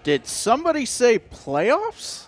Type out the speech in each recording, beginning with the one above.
Did somebody say playoffs?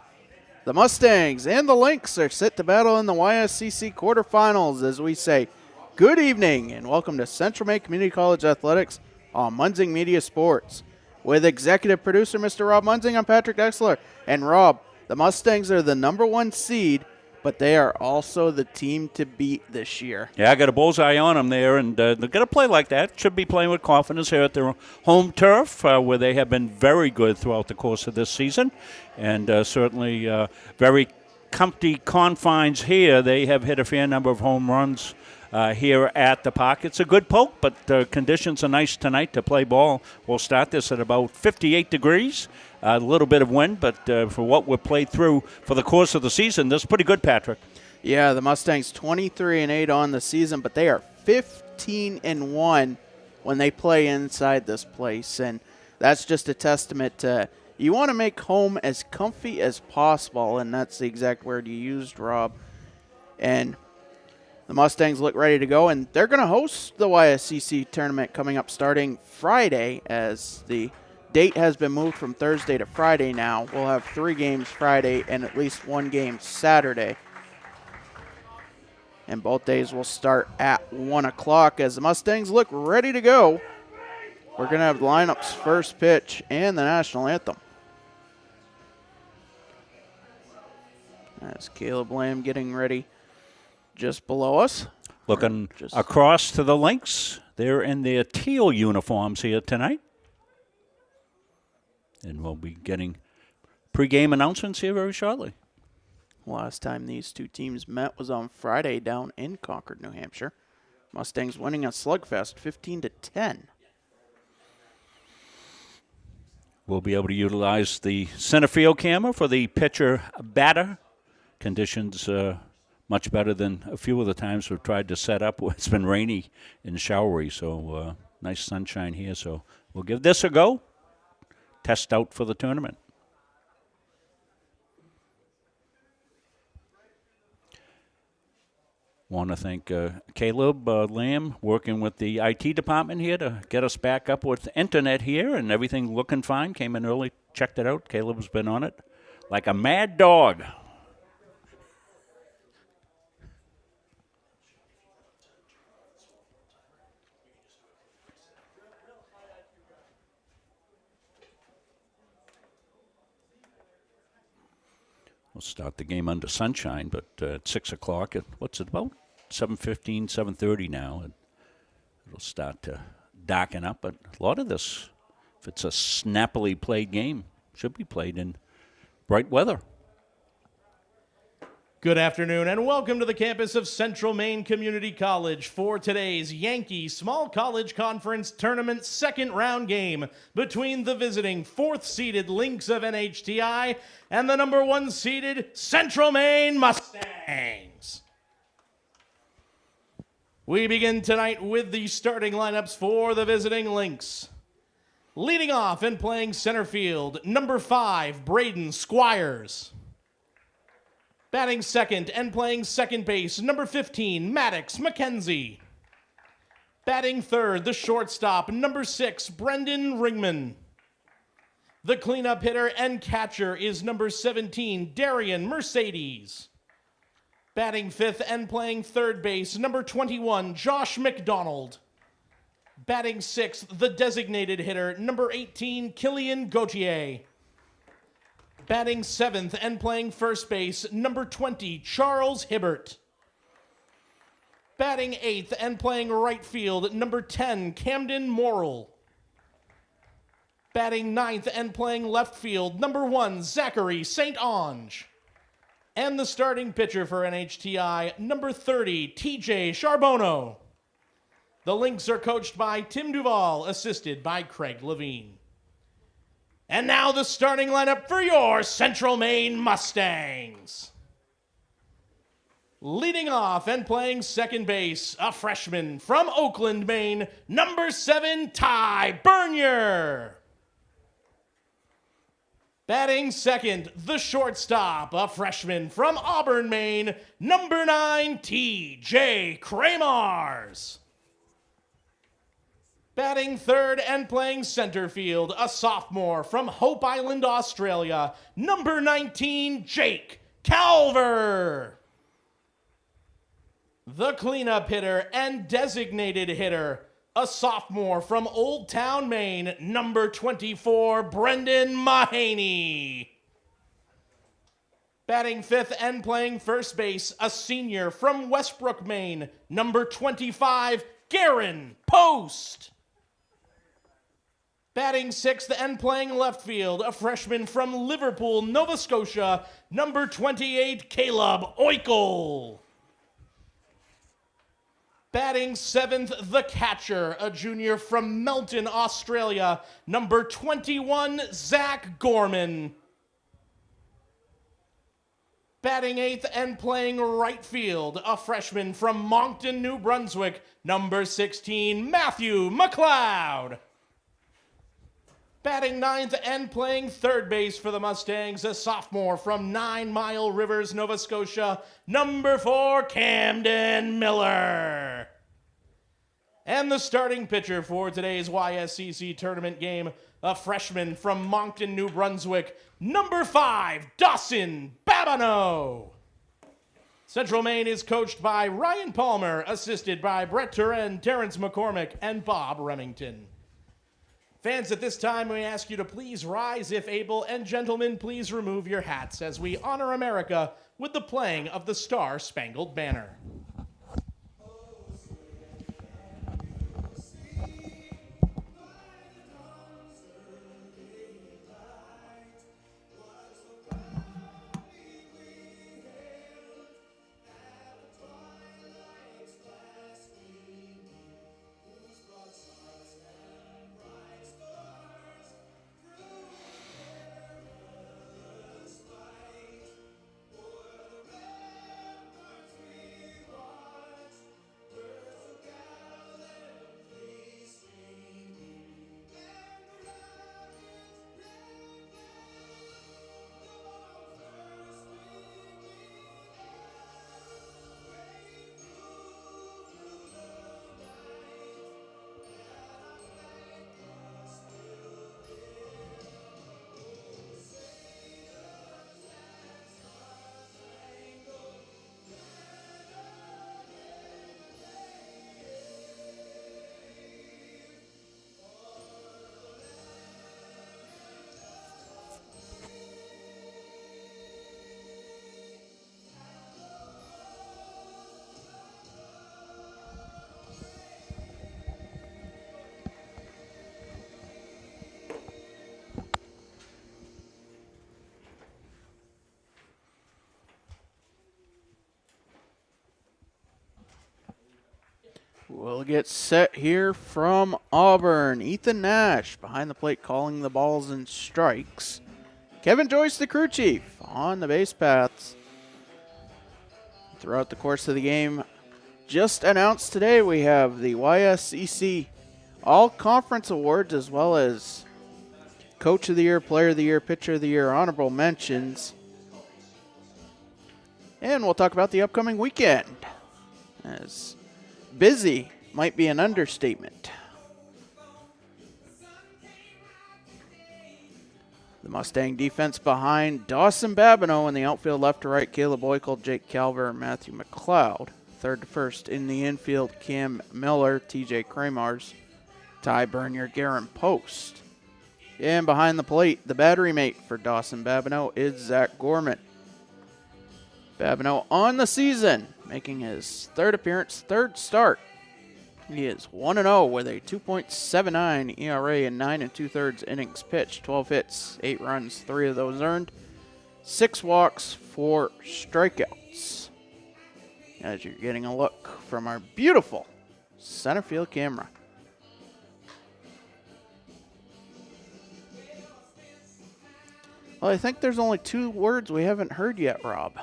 The Mustangs and the Lynx are set to battle in the YSCC Quarterfinals as we say good evening and welcome to Central Maine Community College Athletics on Munzing Media Sports. With executive producer Mr. Rob Munzing, I'm Patrick Dexler. And Rob, the Mustangs are the #1 seed, but they are also the team to beat this year. Yeah, I got a bullseye on them there, and they're going to play like that. Should be playing with confidence here at their home turf, where they have been very good throughout the course of this season, and certainly very comfy confines here. They have hit a fair number of home runs here at the park. It's a good poke, but conditions are nice tonight to play ball. We'll start this at about 58 degrees. A little bit of wind, but for what we've played through for the course of the season, that's pretty good, Patrick. Yeah, the Mustangs 23-8 on the season, but they are 15-1 when they play inside this place, and that's just a testament to you want to make home as comfy as possible, and that's the exact word you used, Rob. And the Mustangs look ready to go, and they're going to host the YSCC tournament coming up starting Friday as the date has been moved from Thursday to Friday now. We'll have 3 games Friday and at least 1 game Saturday. And both days will start at 1 o'clock as the Mustangs look ready to go. We're going to have lineups, first pitch, and the national anthem. That's Caleb Lamb getting ready just below us. Looking across to the Lynx. They're in their teal uniforms here tonight. And we'll be getting pregame announcements here very shortly. Last time these two teams met was on Friday down in Concord, New Hampshire. Mustangs winning a slugfest 15-10. We'll be able to utilize the center field camera for the pitcher-batter. Conditions much better than a few of the times we've tried to set up. It's been rainy and showery, so nice sunshine here. So we'll give this a go. Test out for the tournament. Want to thank Caleb Lamb working with the IT department here to get us back up with internet here and everything looking fine. Came in early, checked it out. Caleb's been on it like a mad dog. We'll start the game under sunshine, but at 6 o'clock, what's it about? 7:15, 7:30 now. And it'll start to darken up. But a lot of this, if it's a snappily played game, should be played in bright weather. Good afternoon and welcome to the campus of Central Maine Community College for today's Yankee Small College Conference Tournament second round game between the visiting 4th-seeded Lynx of NHTI and the #1 seeded Central Maine Mustangs. We begin tonight with the starting lineups for the visiting Lynx. Leading off and playing center field, #5, Braden Squires. Batting second and playing second base, #15, Maddox McKenzie. Batting third, the shortstop, #6, Brendan Ringman. The cleanup hitter and catcher is #17, Darian Mercedes. Batting fifth and playing third base, #21, Josh McDonald. Batting sixth, the designated hitter, #18, Killian Gauthier. Batting seventh and playing first base, #20, Charles Hibbert. Batting eighth and playing right field, #10, Camden Morrill. Batting ninth and playing left field, #1, Zachary St. Ange. And the starting pitcher for NHTI, #30, TJ Charbonneau. The Lynx are coached by Tim Duval, assisted by Craig Levine. And now the starting lineup for your Central Maine Mustangs. Leading off and playing second base, a freshman from Oakland, Maine, #7, Ty Bernier. Batting second, the shortstop, a freshman from Auburn, Maine, #9, T.J. Kramars. Batting third and playing center field, a sophomore from Hope Island, Australia, number 19, Jake Calver. The cleanup hitter and designated hitter, a sophomore from Old Town, Maine, number 24, Brendan Mahaney. Batting fifth and playing first base, a senior from Westbrook, Maine, number 25, Garen Post. Batting sixth and playing left field, a freshman from Liverpool, Nova Scotia, number 28, Caleb Oikel. Batting seventh, the catcher, a junior from Melton, Australia, number 21, Zach Gorman. Batting eighth and playing right field, a freshman from Moncton, New Brunswick, number 16, Matthew McLeod. Batting ninth and playing third base for the Mustangs, a sophomore from 9 Mile Rivers, Nova Scotia, number 4, Camden Miller. And the starting pitcher for today's YSCC tournament game, a freshman from Moncton, New Brunswick, number 5, Dawson Babineau. Central Maine is coached by Ryan Palmer, assisted by Brett Turen, Terrence McCormick, and Bob Remington. Fans, at this time, we ask you to please rise if able, and gentlemen, please remove your hats as we honor America with the playing of the Star-Spangled Banner. We'll get set here from Auburn. Ethan Nash behind the plate calling the balls and strikes. Kevin Joyce, the crew chief, on the base paths. Throughout the course of the game, just announced today, we have the YSCC All-Conference Awards as well as Coach of the Year, Player of the Year, Pitcher of the Year, honorable mentions. And we'll talk about the upcoming weekend, as busy might be an understatement. The Mustang defense behind Dawson Babineau in the outfield, left to right, Caleb Oikel, Jake Calver, and Matthew McLeod. Third to first in the infield, Cam Miller, TJ Kramars, Ty Bernier, Garen Post. And behind the plate, the battery mate for Dawson Babineau is Zach Gorman. Babineau on the season, making his third appearance, third start. He is 1-0 with a 2.79 ERA and 9 2/3 innings pitched, 12 hits, 8 runs, 3 of those earned, 6 walks, 4 strikeouts. As you're getting a look from our beautiful center field camera. Well, I think there's only 2 words we haven't heard yet, Rob.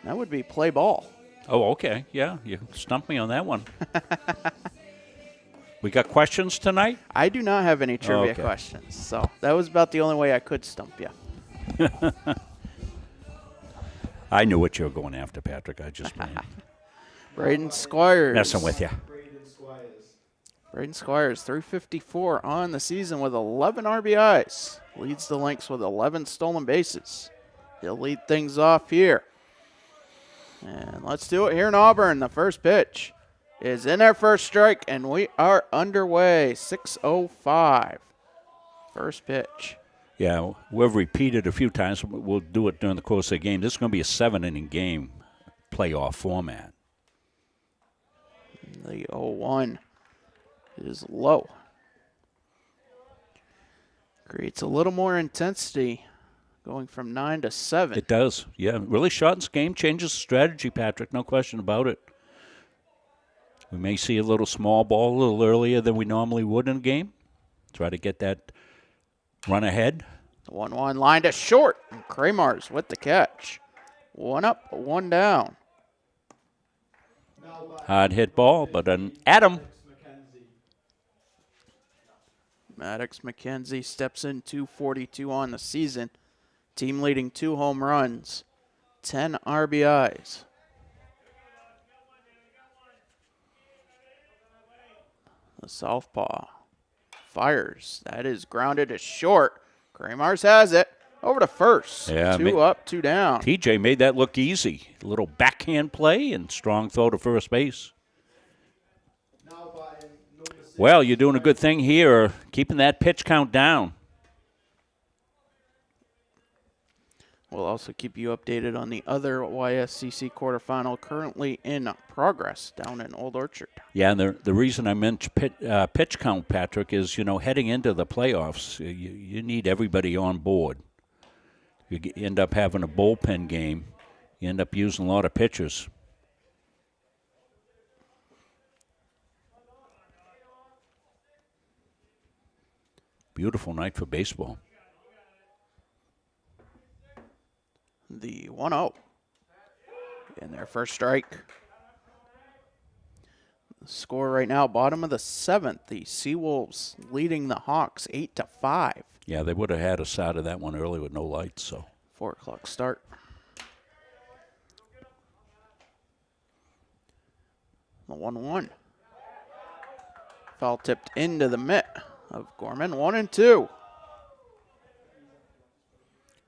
That would be play ball. Oh, okay. Yeah, you stumped me on that one. We got questions tonight? I do not have any trivia questions, so that was about the only way I could stump you. I knew what you were going after, Patrick. I just Braden Squires. Messing with you. Braden Squires, 354 on the season with 11 RBIs. Leads the Lynx with 11 stolen bases. He'll lead things off here. And let's do it here in Auburn. The first pitch is in there for a strike, and we are underway. 6:05. First pitch. Yeah, we've repeated a few times. We'll do it during the course of the game. This is going to be a 7-inning game, playoff format. The 0-1 is low. Creates a little more intensity, going from 9 to 7. It does, yeah. Really shortens game, changes strategy, Patrick, no question about it. We may see a little small ball a little earlier than we normally would in a game. Try to get that run ahead. The 1-1 line to short, and Kramars with the catch. 1 up, 1 down. Hard hit ball, but an Adam. Maddox McKenzie steps in 242 on the season. Team leading 2 home runs, 10 RBIs. The southpaw fires. That is grounded to short. Kramars has it. Over to first. Yeah, 2 up, 2 down. TJ made that look easy. A little backhand play and strong throw to first base. Well, you're doing a good thing here, keeping that pitch count down. We'll also keep you updated on the other YSCC quarterfinal currently in progress down in Old Orchard. Yeah, and the reason I mentioned pitch count, Patrick, is, heading into the playoffs, you need everybody on board. You end up having a bullpen game. You end up using a lot of pitchers. Beautiful night for baseball. The 1-0. In their first strike. The score right now, bottom of the 7th. The Seawolves leading the Hawks 8-5. Yeah, they would have had us out of that one early with no lights, so. 4 o'clock start. The 1-1. Foul tipped into the mitt of Gorman. 1-2.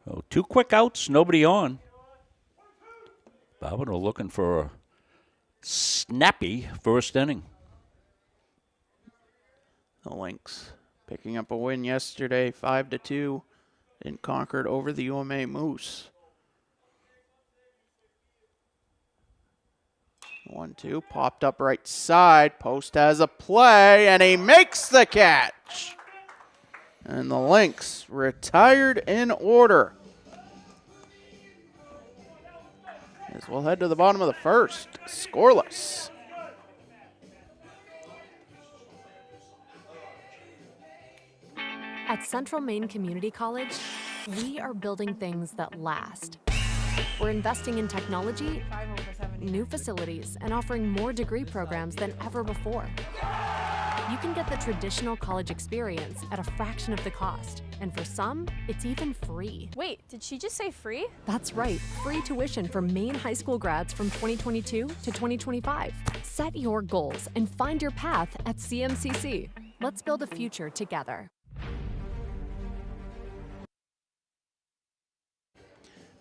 Oh, 2 quick outs, nobody on. Bobineau looking for a snappy first inning. The Lynx picking up a win yesterday, 5-2 in Concord over the UMA Moose. 1-2, popped up right side. Post has a play, and he makes the catch. And the Lynx retired in order. As we'll head to the bottom of the first, scoreless. At Central Maine Community College, we are building things that last. We're investing in technology, new facilities, and offering more degree programs than ever before. You can get the traditional college experience at a fraction of the cost. And for some, it's even free. Wait, did she just say free? That's right, free tuition for Maine high school grads from 2022 to 2025. Set your goals and find your path at CMCC. Let's build a future together.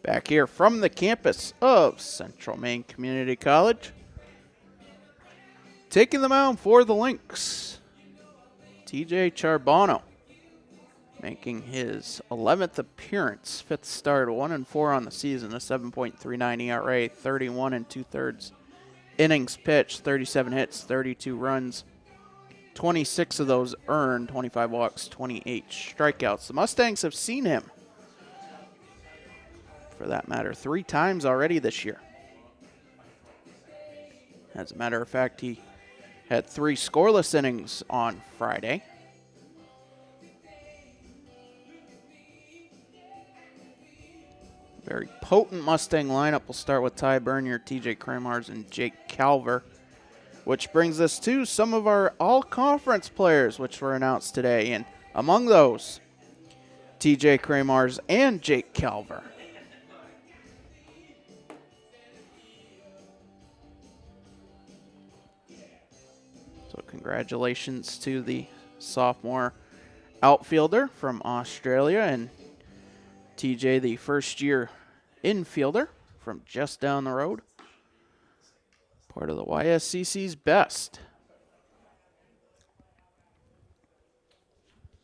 Back here from the campus of Central Maine Community College. Taking the mound for the Lynx, TJ Charbonneau, making his 11th appearance, 5th start, 1-4 on the season, a 7.39 ERA, 31 2/3 innings pitched, 37 hits, 32 runs, 26 of those earned, 25 walks, 28 strikeouts. The Mustangs have seen him, for that matter, 3 times already this year. As a matter of fact, he had 3 scoreless innings on Friday. Very potent Mustang lineup. We'll start with Ty Bernier, TJ Kramars, and Jake Calver, which brings us to some of our all-conference players, which were announced today. And among those, TJ Kramars and Jake Calver. Congratulations to the sophomore outfielder from Australia, and TJ, the first-year infielder from just down the road. Part of the YSCC's best.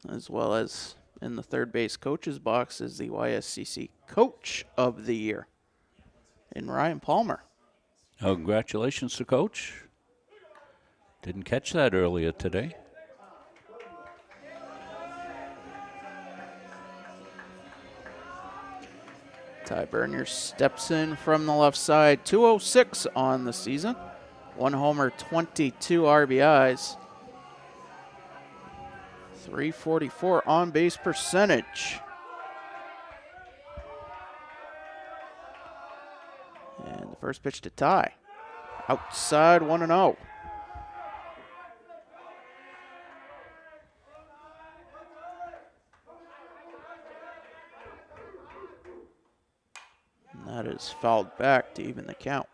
As well as in the third base coach's box is the YSCC Coach of the Year in Ryan Palmer. Oh, congratulations to Coach. Didn't catch that earlier today. Ty Bernier steps in from the left side. 206 on the season. 1 homer, 22 RBIs. 344 on base percentage. And the first pitch to Ty. Outside 1-0. And that is fouled back to even the count.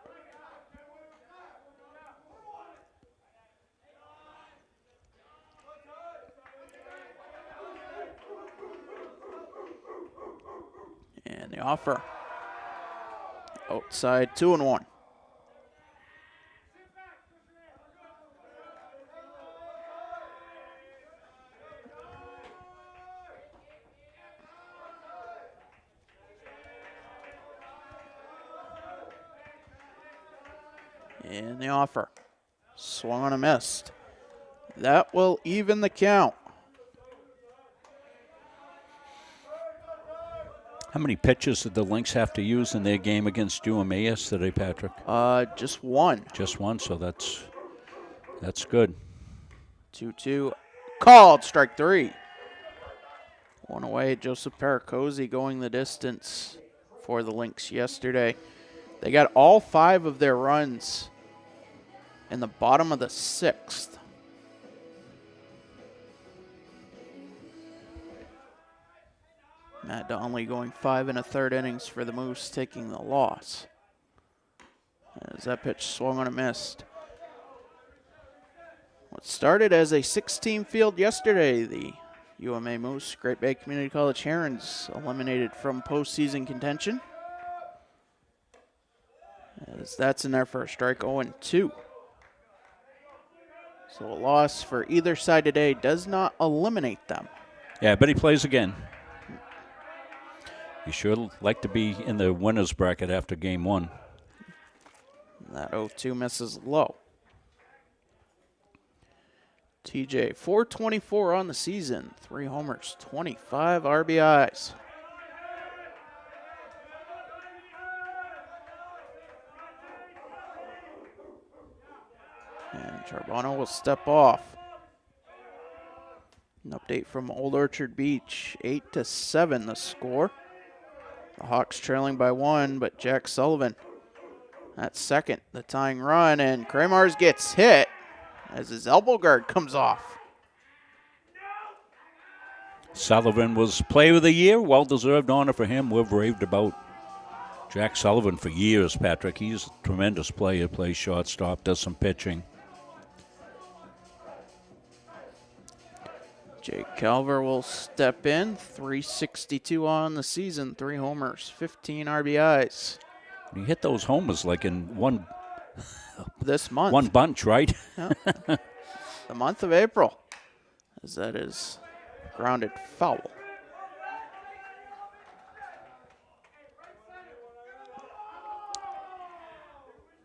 And the offer. Outside 2-1. And the offer. Swung on a missed. That will even the count. How many pitches did the Lynx have to use in their game against UMA yesterday, Patrick? Just one. Just one, so that's good. 2-2. Called. Strike 3. One away. Joseph Paracosi going the distance for the Lynx yesterday. They got all 5 of their runs in the bottom of the 6th. Matt Donnelly going 5 1/3 innings for the Moose, taking the loss. As that pitch swung on a missed. What started as a 6-team field yesterday, the UMA Moose Great Bay Community College Herons eliminated from postseason contention. As that's in there for a strike, 0-2. So a loss for either side today does not eliminate them. Yeah, but he plays again. You sure like to be in the winner's bracket after game 1. That 0-2 misses low. TJ, 424 on the season, 3 homers, 25 RBIs. And Charbonneau will step off. An update from Old Orchard Beach, 8-7 the score. The Hawks trailing by 1, but Jack Sullivan at second, the tying run, and Kramars gets hit as his elbow guard comes off. Sullivan was Player of the Year, well-deserved honor for him. We've raved about Jack Sullivan for years, Patrick. He's a tremendous player, plays shortstop, does some pitching. Jake Calver will step in, 362 on the season, 3 homers, 15 RBIs. He hit those homers like in one This month. one bunch, right? Yeah. The month of April, as that is grounded foul.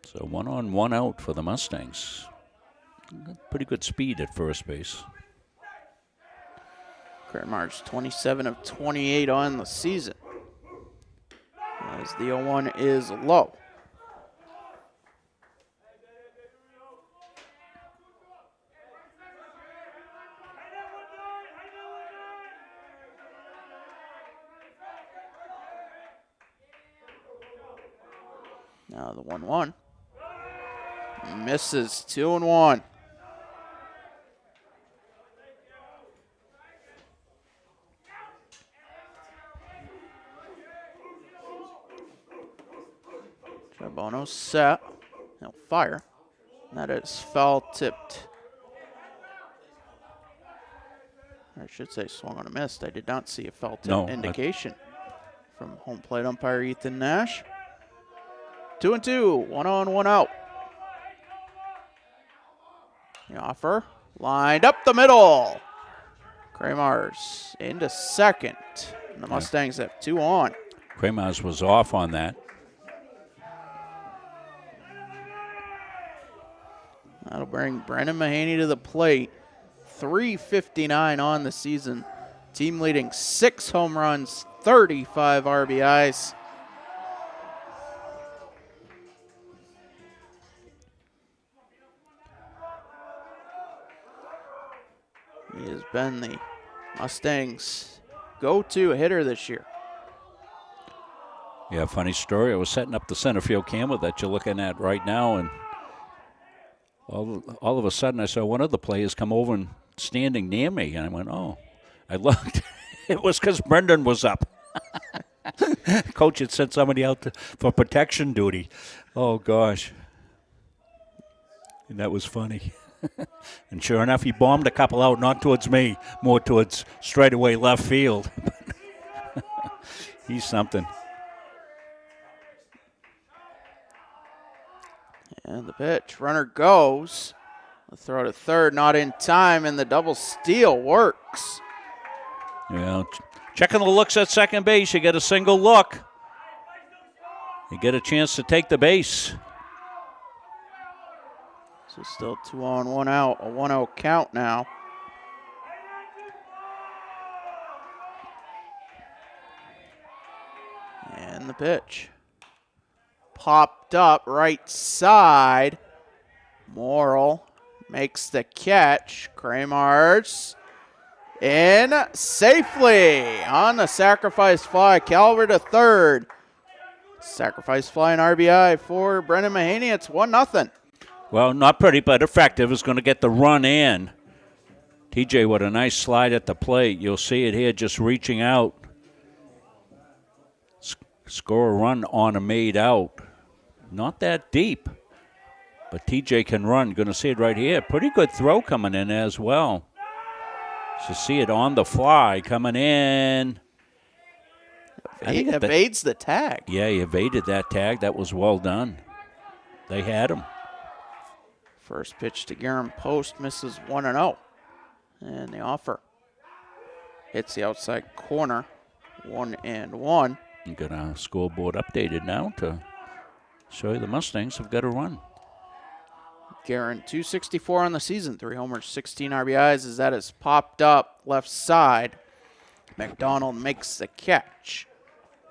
So 1 on, 1 out for the Mustangs. Pretty good speed at first base. Kramars 27 of 28 on the season, as the 0-1 is low. Now the 1-1 misses, 2-1. Charbonneau set. He'll fire. That is foul tipped I should say swung on a miss. I did not see a foul tip No, indication from home plate umpire Ethan Nash. 2-2, 1 on, 1 out. The offer lined up the middle. Kramars into second. And the Mustangs have 2 on. Kramars was off on that. That'll bring Brendan Mahaney to the plate. 359 on the season. Team leading 6 home runs, 35 RBIs. He has been the Mustangs' go-to hitter this year. Yeah, funny story. I was setting up the center field camera that you're looking at right now, and all of a sudden I saw one of the players come over and standing near me, and I went, oh. I looked. It was because Brendan was up. Coach had sent somebody out for protection duty. Oh, gosh. And that was funny. And sure enough, he bombed a couple out, not towards me, more towards straightaway left field. He's something. And the pitch, runner goes. The throw to third, not in time, and the double steal works. Yeah, checking the looks at second base, you get a single look. You get a chance to take the base. So still 2 on, 1 out, a 1-0 count now. And the pitch. Popped up right side. Morrill makes the catch. Kramars in safely on the sacrifice fly. Calvert to third. Sacrifice fly and RBI for Brendan Mahaney. It's 1-0. Well, not pretty, but effective. Is going to get the run in. TJ with a nice slide at the plate. You'll see it here just reaching out. Score a run on a made out. Not that deep, but TJ can run. Going to see it right here. Pretty good throw coming in as well. So see it on the fly coming in. He evades the tag. Yeah, he evaded that tag. That was well done. They had him. First pitch to Guerin Post misses 1-0. And the offer hits the outside corner. 1-1. You got our scoreboard updated now to show you the Mustangs have got a run. Guerin 264 on the season, 3 homers, 16 RBIs as that is popped up left side. McDonald makes the catch,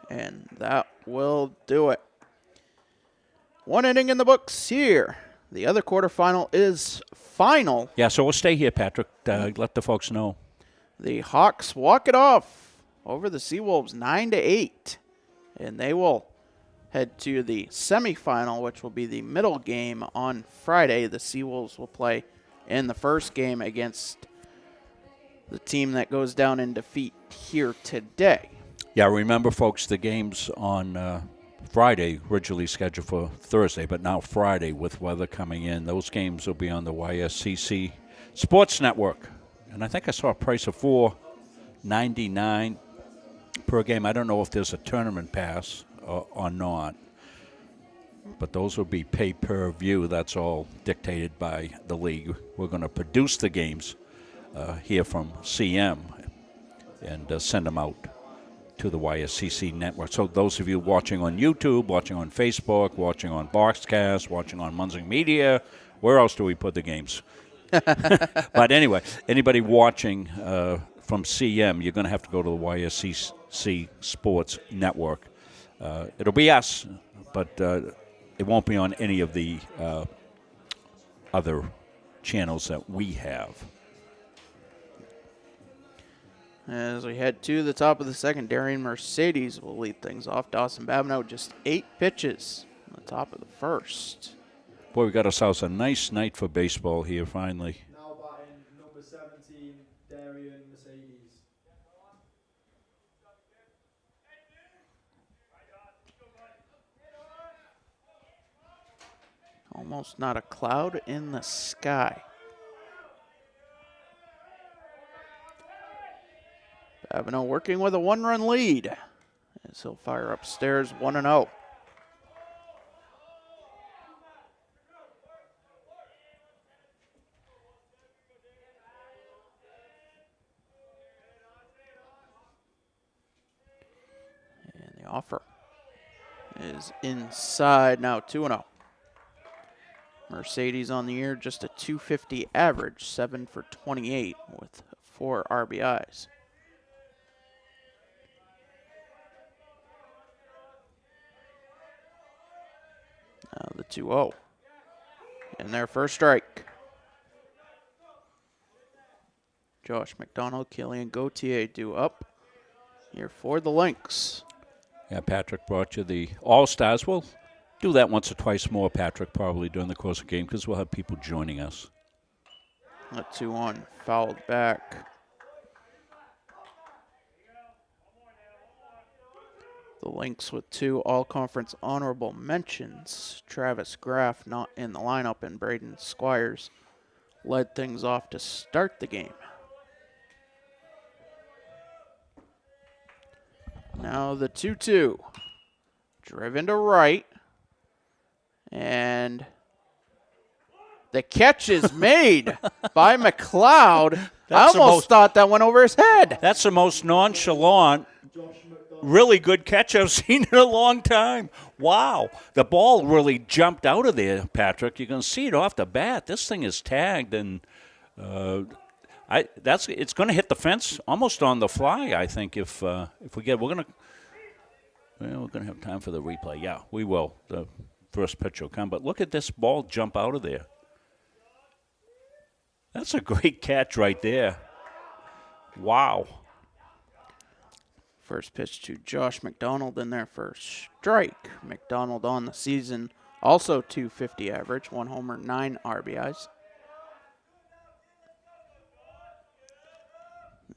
and that will do it. 1 inning in the books here. The other quarterfinal is final. Yeah, so we'll stay here, Patrick. Let the folks know. The Hawks walk it off over the Seawolves 9-8, and they will head to the semifinal, which will be the middle game on Friday. The Seawolves will play in the first game against the team that goes down in defeat here today. Yeah, remember, folks, the game's on Friday, originally scheduled for Thursday, but now Friday with weather coming in. Those games will be on the YSCC Sports Network. And I think I saw a price of $4.99 per game. I don't know if there's a tournament pass or not. But those will be pay-per-view. That's all dictated by the league. We're going to produce the games here from CM and send them out to the YSCC network. So those of you watching on YouTube, watching on Facebook, watching on Boxcast, watching on Munzing Media, where else do we put the games? But anyway, anybody watching from CM, you're going to have to go to the YSCC Sports Network. It'll be us, but it won't be on any of the other channels that we have. As we head to the top of the second, Darian Mercedes will lead things off. Dawson Babineau just 8 pitches on the top of the first. Boy, we got ourselves a nice night for baseball here finally. Now batting number 17, Darian Mercedes. Almost not a cloud in the sky. Avenel working with a 1-run lead as he'll fire upstairs 1-0. And the offer is inside now, 2-0. Mercedes on the year, just a 250 average, 7 for 28 with 4 RBIs. Now the 2-0. And their first strike. Josh McDonald, Killian Gauthier due up here for the Lynx. Yeah, Patrick brought you the All-Stars. We'll do that once or twice more, Patrick, probably during the course of the game because we'll have people joining us. A 2-1 fouled back. The Lynx with 2 all-conference honorable mentions. Travis Graff not in the lineup, and Braden Squires led things off to start the game. Now the 2-2. Driven to right. And the catch is made by McLeod. I almost thought that went over his head. That's the most nonchalant, really good catch I've seen in a long time. Wow. The ball really jumped out of there, Patrick. You can see it off the bat. This thing is tagged, and it's going to hit the fence almost on the fly, I think, if we get – we're going to have time for the replay. Yeah, we will. The first pitch will come. But look at this ball jump out of there. That's a great catch right there. Wow. First pitch to Josh McDonald in their first strike. McDonald on the season, also 250 average, 1 homer, 9 RBIs.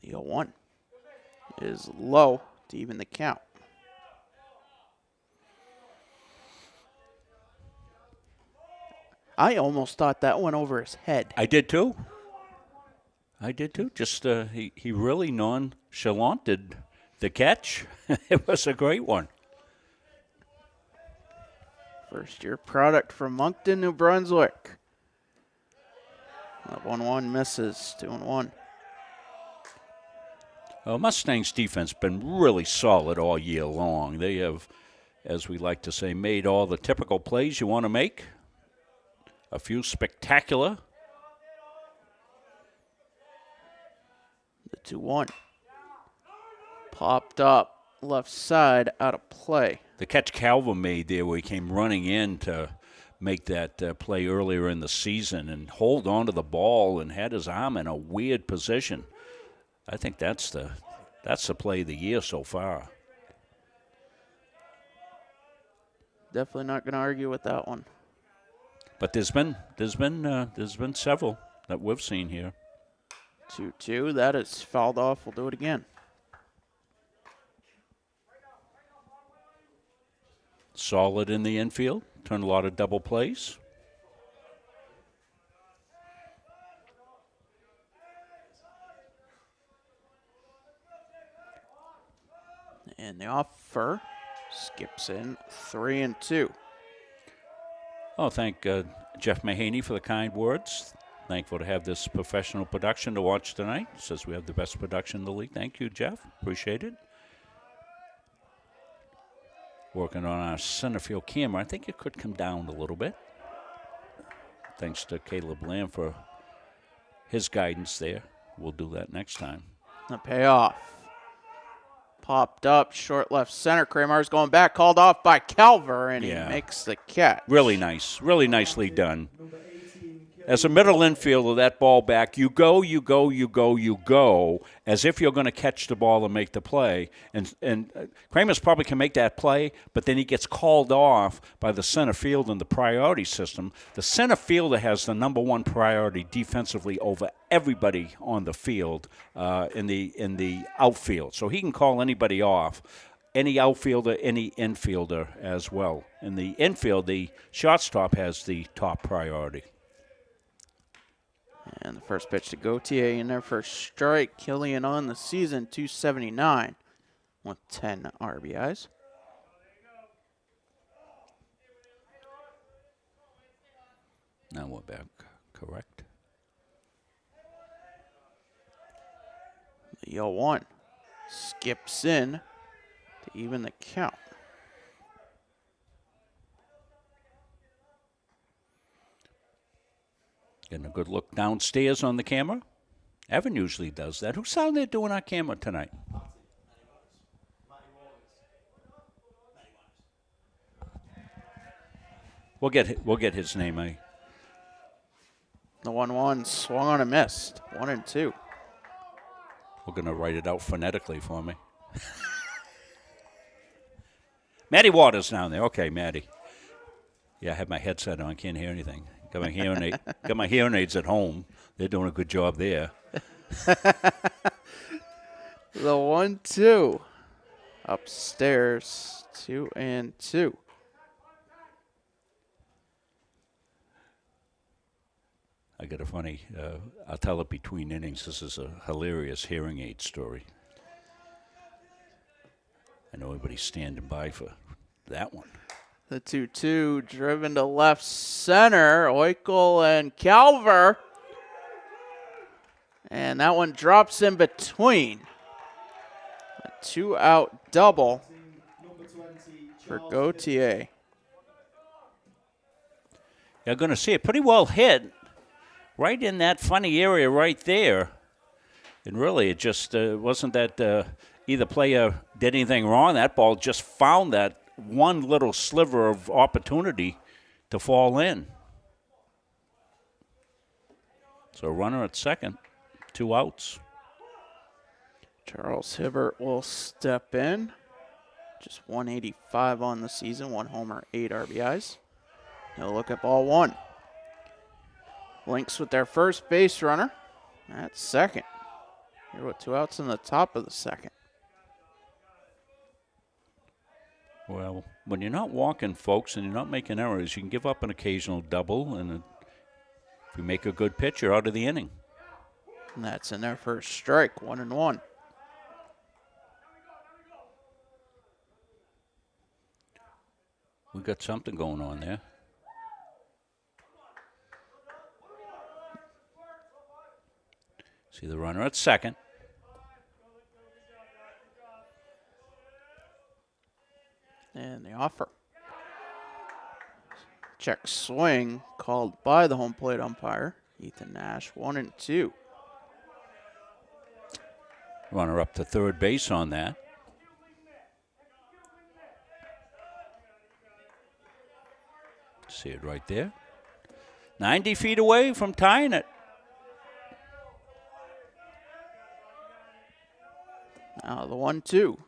The 0-1 is low to even the count. I almost thought that went over his head. I did too. Just he really nonchalanted the catch. It was a great one. First year product from Moncton, New Brunswick. That 1-1 misses, 2-1. Mustangs defense been really solid all year long. They have, as we like to say, made all the typical plays you want to make. A few spectacular. The 2-1. Popped up left side, out of play. The catch Calvin made there where he came running in to make that play earlier in the season and hold on to the ball and had his arm in a weird position. I think that's the play of the year so far. Definitely not going to argue with that one. But there's been several that we've seen here. 2-2. That is fouled off. We'll do it again. Solid in the infield. Turned a lot of double plays. And the offer skips in 3-2. Oh, thank Jeff Mahaney for the kind words. Thankful to have this professional production to watch tonight. Says we have the best production in the league. Thank you, Jeff. Appreciate it. Working on our center field camera. I think it could come down a little bit. Thanks to Caleb Lamb for his guidance there. We'll do that next time. The payoff. Popped up, short left center. Kramer's going back, called off by Calver, and he makes the catch. Really nice. Really nicely done. As a middle infielder, that ball back, you go, as if you're going to catch the ball and make the play. And Kramer's probably can make that play, but then he gets called off by the center field in the priority system. The center fielder has the number one priority defensively over everybody on the field in the outfield. So he can call anybody off. Any outfielder, any infielder as well. In the infield, the shortstop has the top priority. And the first pitch to Gautier in there for a strike. Killian on the season, 279 with 10 RBIs. Now we're back, correct? The 0-1 skips in to even the count. Getting a good look downstairs on the camera. Evan usually does that. Who's down there doing our camera tonight? We'll get his name. The 1-1 swung on and missed. 1-2. We're going to write it out phonetically for me. Maddie Waters down there. Okay, Maddie. Yeah, I have my headset on. Can't hear anything. Got my hearing aids at home. They're doing a good job there. The 1-2 upstairs, 2-2. I got a funny, I'll tell it between innings. This is a hilarious hearing aid story. I know everybody's standing by for that one. The 2-2 driven to left center. Oikel and Calver. And that one drops in between. A 2-out double for Gautier. You're going to see it pretty well hit right in that funny area right there. And really, it just wasn't that either player did anything wrong. That ball just found that one little sliver of opportunity to fall in. So runner at second, 2 outs. Charles Hibbert will step in. Just 185 on the season, 1 homer, 8 RBIs. He'll look at ball 1. Lynx with their first base runner at second. Here with 2 outs in the top of the second. Well, when you're not walking, folks, and you're not making errors, you can give up an occasional double, and if you make a good pitch, you're out of the inning. And that's in their first strike, 1-1. We got something going on there. See the runner at second. And the offer. Check swing called by the home plate umpire, Ethan Nash, 1-2. Runner up to third base on that. See it right there. 90 feet away from tying it. Now the 1-2.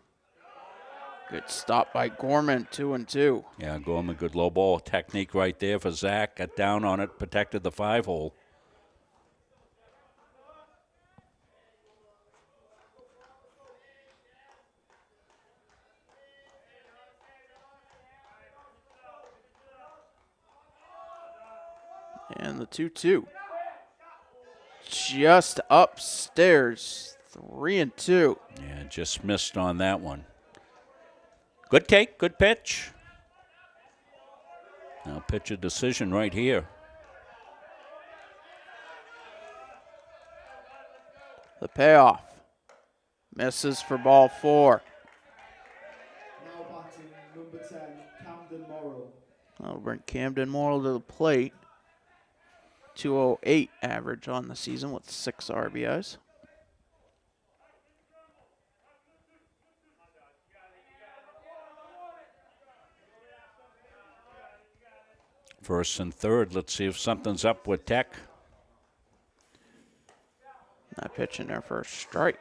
Good stop by Gorman, 2-2. Yeah, Gorman, good low ball technique right there for Zach. Got down on it, protected the 5-hole. And the 2-2. Just upstairs, 3-2. Yeah, just missed on that one. Good take, good pitch. Now pitch a decision right here. The payoff. Misses for ball 4. Now batting number 10, Camden Morrill. That'll bring Camden Morrill to the plate. 208 average on the season with 6 RBIs. First and third. Let's see if something's up with Tech. That pitch in there for a strike.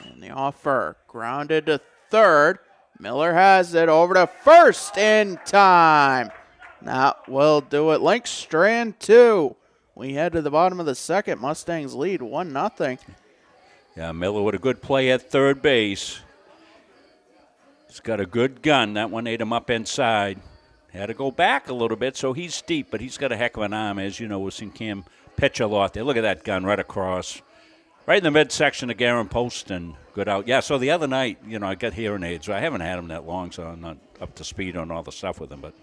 And the offer grounded to third. Miller has it over to first in time. That will do it. Lynx strand 2. We head to the bottom of the second. Mustangs lead 1-0. Yeah, Miller with a good play at third base. He's got a good gun. That one ate him up inside. Had to go back a little bit, so he's deep, but he's got a heck of an arm, as you know. We've seen Cam pitch a lot there. Look at that gun right across. Right in the midsection of Garen Post and good out. Yeah, so the other night, I got hearing aids. I haven't had them that long, so I'm not up to speed on all the stuff with them. But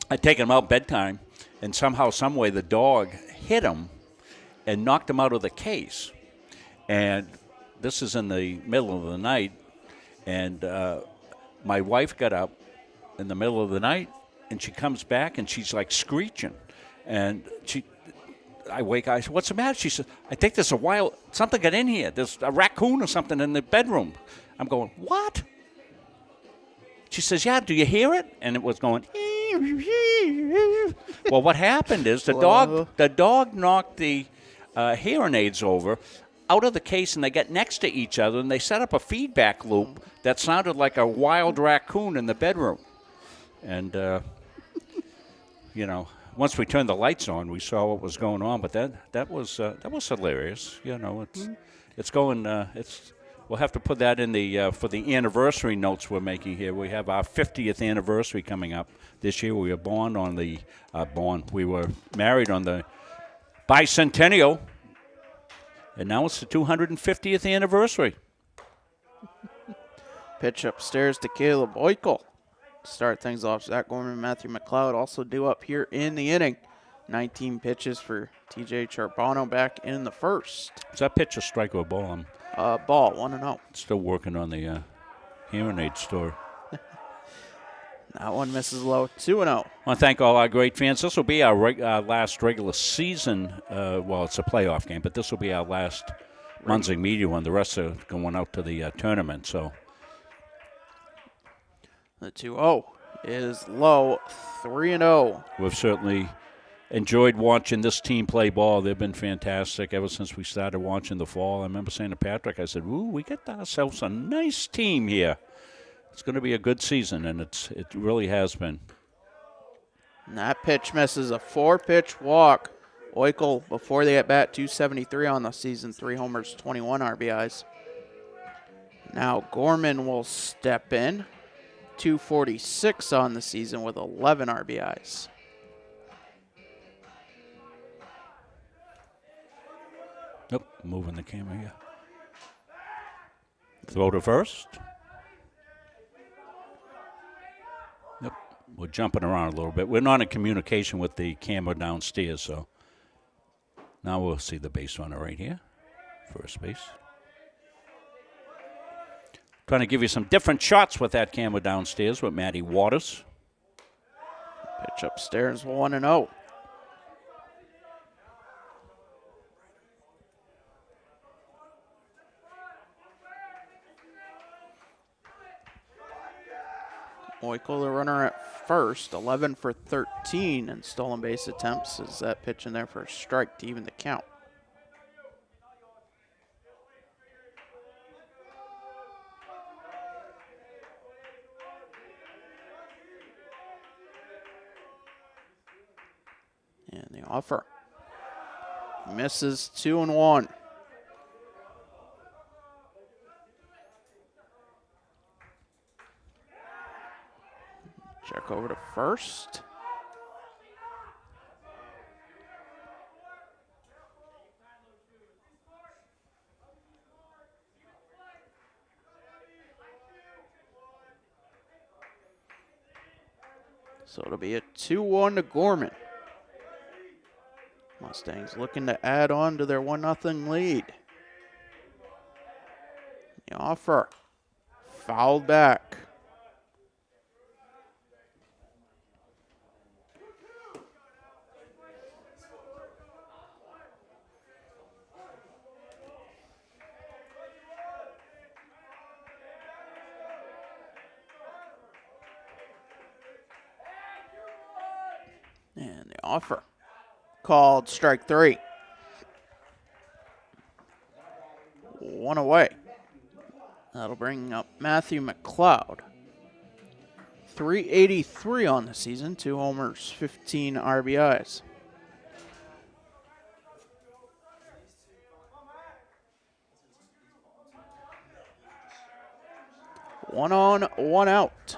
I'd taken him out bedtime, and somehow, some way, the dog hit him and knocked him out of the case. And this is in the middle of the night, and my wife got up in the middle of the night, and she comes back, and she's like screeching. And I wake up, I said, what's the matter? She said, I think there's something got in here. There's a raccoon or something in the bedroom. I'm going, what? She says, yeah, do you hear it? And it was going, well, what happened is the dog knocked the hearing aids over out of the case, and they got next to each other, and they set up a feedback loop that sounded like a wild raccoon in the bedroom. And, once we turned the lights on, we saw what was going on. But that was hilarious. It's going. We'll have to put that in the for the anniversary notes we're making here. We have our 50th anniversary coming up this year. We were born on the We were married on the bicentennial, and now it's the 250th anniversary. Pitch upstairs to Caleb Oikel. Start things off. Zach Gorman and Matthew McLeod also due up here in the inning. 19 pitches for TJ Charbonneau back in the first. Is that pitch a strike or a ball? Ball, 1-0. Still working on the hearing aid store. That one misses low, 2-0. I want to thank all our great fans. This will be our last regular season. It's a playoff game, but this will be our last Munzing Media one. The rest are going out to the tournament, so. The 2-0 is low, 3-0. We've certainly enjoyed watching this team play ball. They've been fantastic ever since we started watching the fall. I remember saying to Patrick, I said, ooh, we got ourselves a nice team here. It's going to be a good season, and it really has been. And that pitch misses, a 4-pitch walk. Oikel, before the at-bat, 273 on the season, 3 homers, 21 RBIs. Now Gorman will step in. 246 on the season with 11 RBIs. Nope, moving the camera here. Throw to first. Nope, we're jumping around a little bit. We're not in communication with the camera downstairs, so now we'll see the base runner right here, first base. Trying to give you some different shots with that camera downstairs with Matty Waters. Pitch upstairs, 1-0. Oikel, the runner at first, 11 for 13 in stolen base attempts. Is that pitch in there for a strike to even the count? And the offer misses, 2-1. Check over to first. So it'll be a 2-1 to Gorman. Mustangs looking to add on to their 1-0 lead. The offer fouled back. And the offer called strike 3. 1 away. That'll bring up Matthew McLeod. 383 on the season, 2 homers, 15 RBIs. 1 on, 1 out.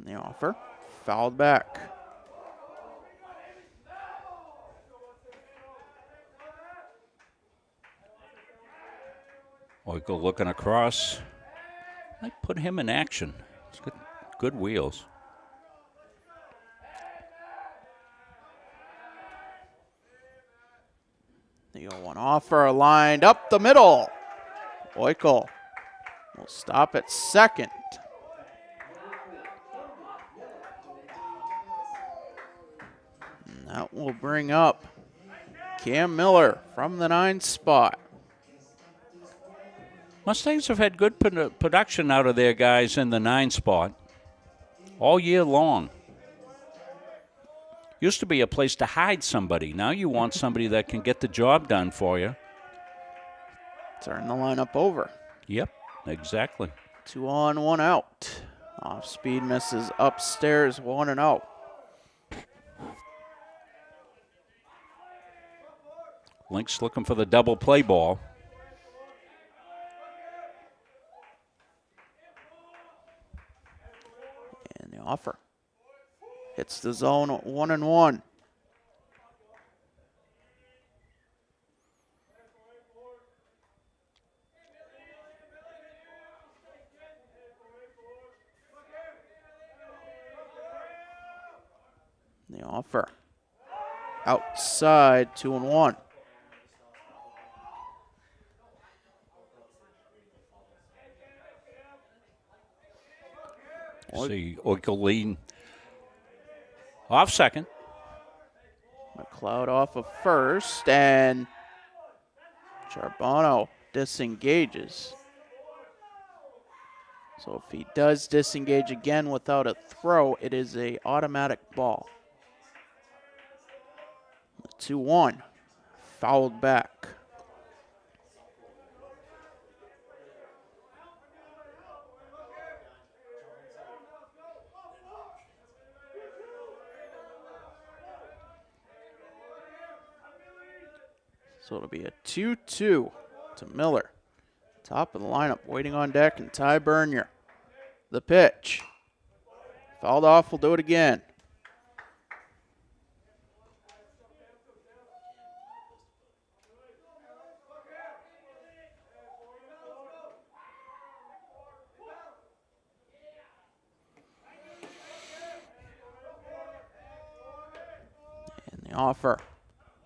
The offer, fouled back. Oiko looking across. Might put him in action. He's got good wheels. The 0-1 offer lined up the middle. Oiko will stop at second. And that will bring up Cam Miller from the 9 spot. Mustangs have had good production out of their guys in the 9 spot all year long. Used to be a place to hide somebody. Now you want somebody that can get the job done for you. Turn the lineup over. Yep, exactly. 2 on, 1 out. Off speed misses upstairs, 1 and out. Lynx looking for the double play ball. And the offer hits the zone, 1 and 1. The offer outside, 2 and 1. See Oiko leading off second. McLeod off of first, and Charbonneau disengages. So if he does disengage again without a throw, it is a automatic ball. 2-1, fouled back. So it'll be a 2-2 to Miller. Top of the lineup, waiting on deck, and Ty Bernier. The pitch. Fouled off, we'll do it again. And the offer.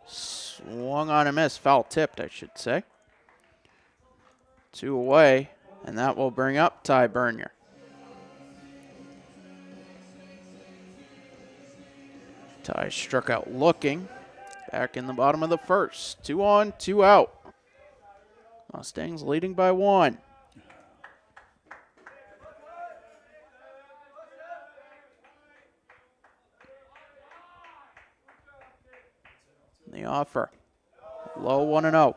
Swung on a miss, foul tipped, I should say. 2 away, and that will bring up Ty Bernier. Ty struck out looking, back in the bottom of the first. 2 on, 2 out. Mustangs leading by 1. The offer, low 1 and 0.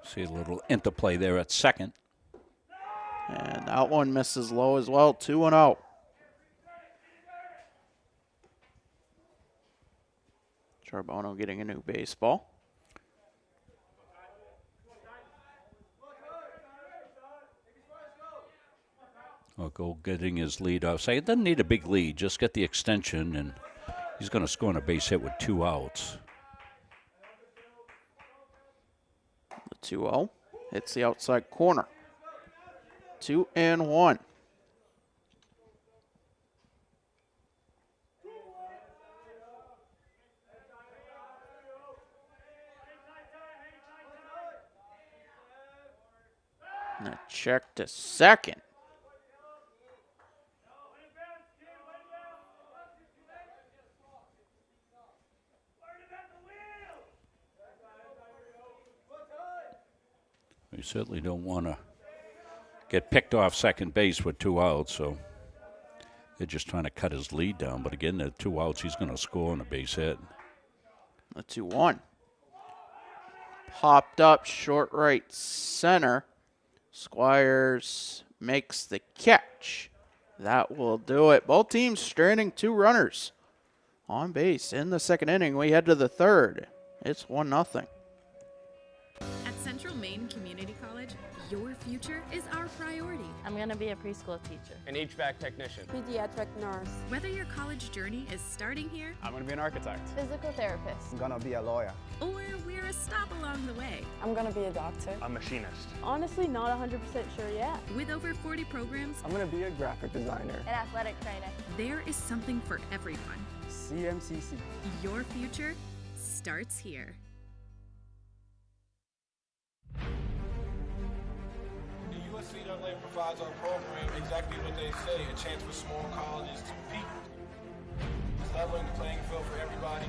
See a little interplay there at second. And that one misses low as well, 2 and 0. Charbonneau getting a new baseball. Oiko getting his lead off. Say it doesn't need a big lead, just get the extension, and he's going to score on a base hit with 2 outs. The 2-0 hits the outside corner. 2 and 1. And a check to second. We certainly don't want to get picked off second base with 2 outs, so they're just trying to cut his lead down. But again, at 2 outs, he's going to score on a base hit. The 2-1. popped up short right center. Squires makes the catch. That will do it. Both teams stranding 2 runners on base in the second inning. We head to the third. It's 1-0. At Central Maine Community College, your future is our priority. I'm going to be a preschool teacher. An HVAC technician. Pediatric nurse. Whether your college journey is starting here, I'm going to be an architect. Physical therapist. I'm gonna be a lawyer. or we're a stop along the way. I'm gonna be a doctor. A machinist. Honestly, not 100% sure yet. With over 40 programs, I'm gonna be a graphic designer. An athletic trainer. there is something for everyone. CMCC. Your future starts here. The USC provides our program exactly what they say, a chance for small colleges to compete. It's leveling the playing field for everybody.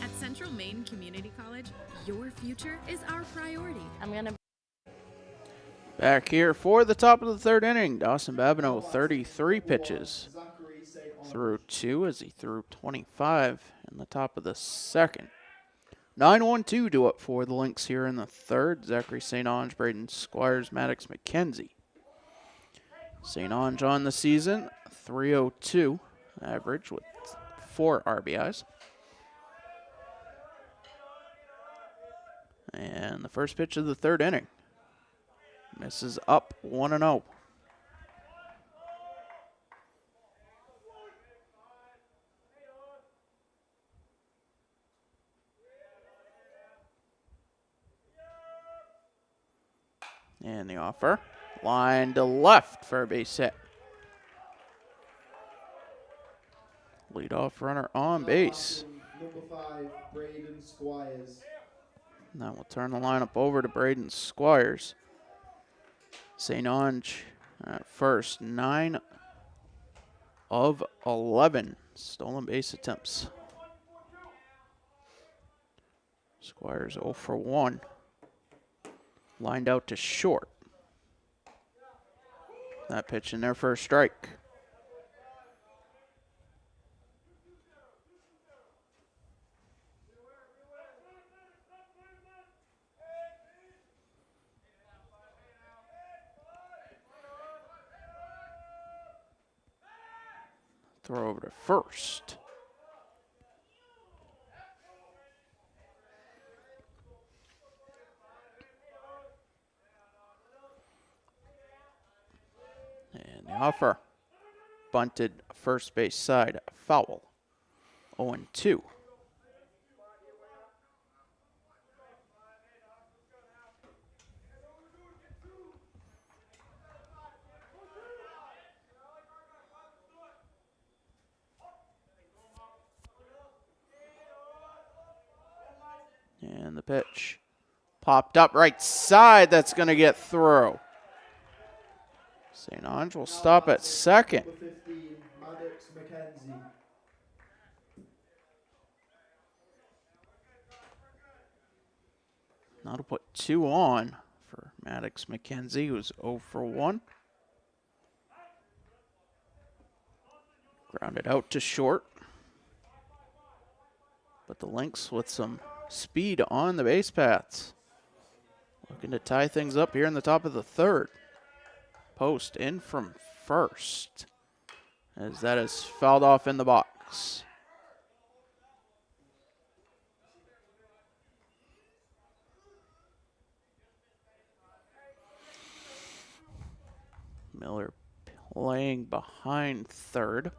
At Central Maine Community College, your future is our priority. I'm going to Back here for the top of the third inning. Dawson Babineau, 33 pitches. Threw 2 as he threw 25 in the top of the second. 9-1-2 due up for the Lynx here in the third. Zachary St. Ange, Braden Squires, Maddox McKenzie. St. Ange on the season, 302 average with 4 RBIs. And the first pitch of the third inning. Misses up 1-0. And the offer. Line to left for a base hit. Leadoff runner on base. Number 5, Braden Squires. And that will turn the lineup over to Braden Squires. St. Ange at first, 9 of 11 stolen base attempts. Squires 0 for 1. Lined out to short. That pitch in there for a strike. Throw over to first. And the offer. Bunted first base side, foul. 0-2. And the pitch popped up right side. That's going to get through. St. Ange will stop at second. Number 15, Maddox McKenzie. Now to put 2 on for Maddox McKenzie, who's 0 for 1. Grounded out to short. But the Lynx with some speed on the base paths. Looking to tie things up here in the top of the third. Post in from first, as that is fouled off in the box. Miller playing behind third.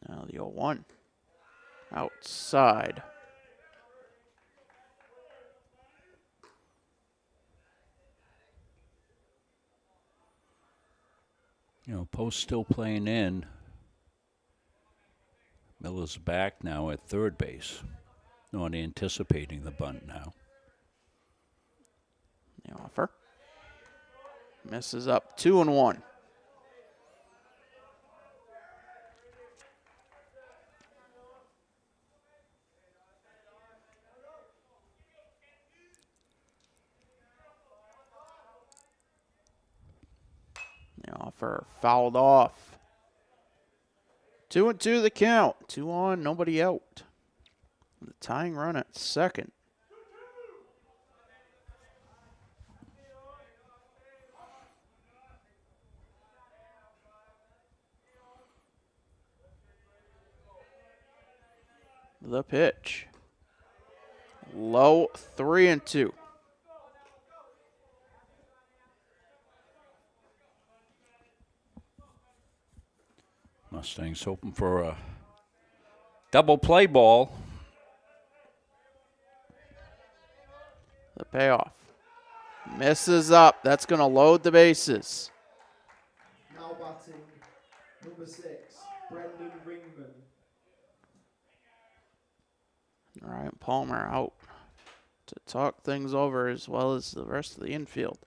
Now the 0-1. Outside. Post still playing in. Miller's back now at third base. Not anticipating the bunt now. The offer. Misses up 2-1. The offer fouled off. 2-2 the count. 2 on, nobody out. The tying run at second. The pitch. Low 3-2. Mustangs hoping for a double play ball. The payoff. Misses up. That's going to load the bases. Now batting, number 6, Brendan Ringman. Ryan Palmer out to talk things over as well as the rest of the infield.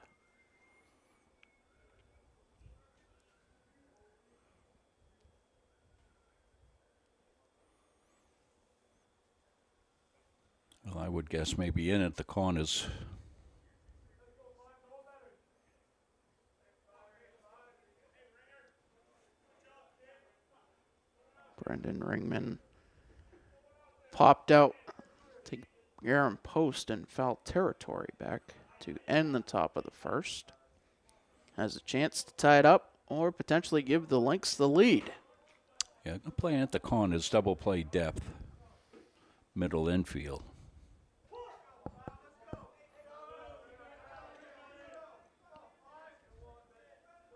Well, I would guess maybe in at the corners. Brendan Ringman popped out to Aaron Post in foul territory back to end the top of the first. Has a chance to tie it up or potentially give the Lynx the lead. Yeah, playing at the corners, double play depth, middle infield.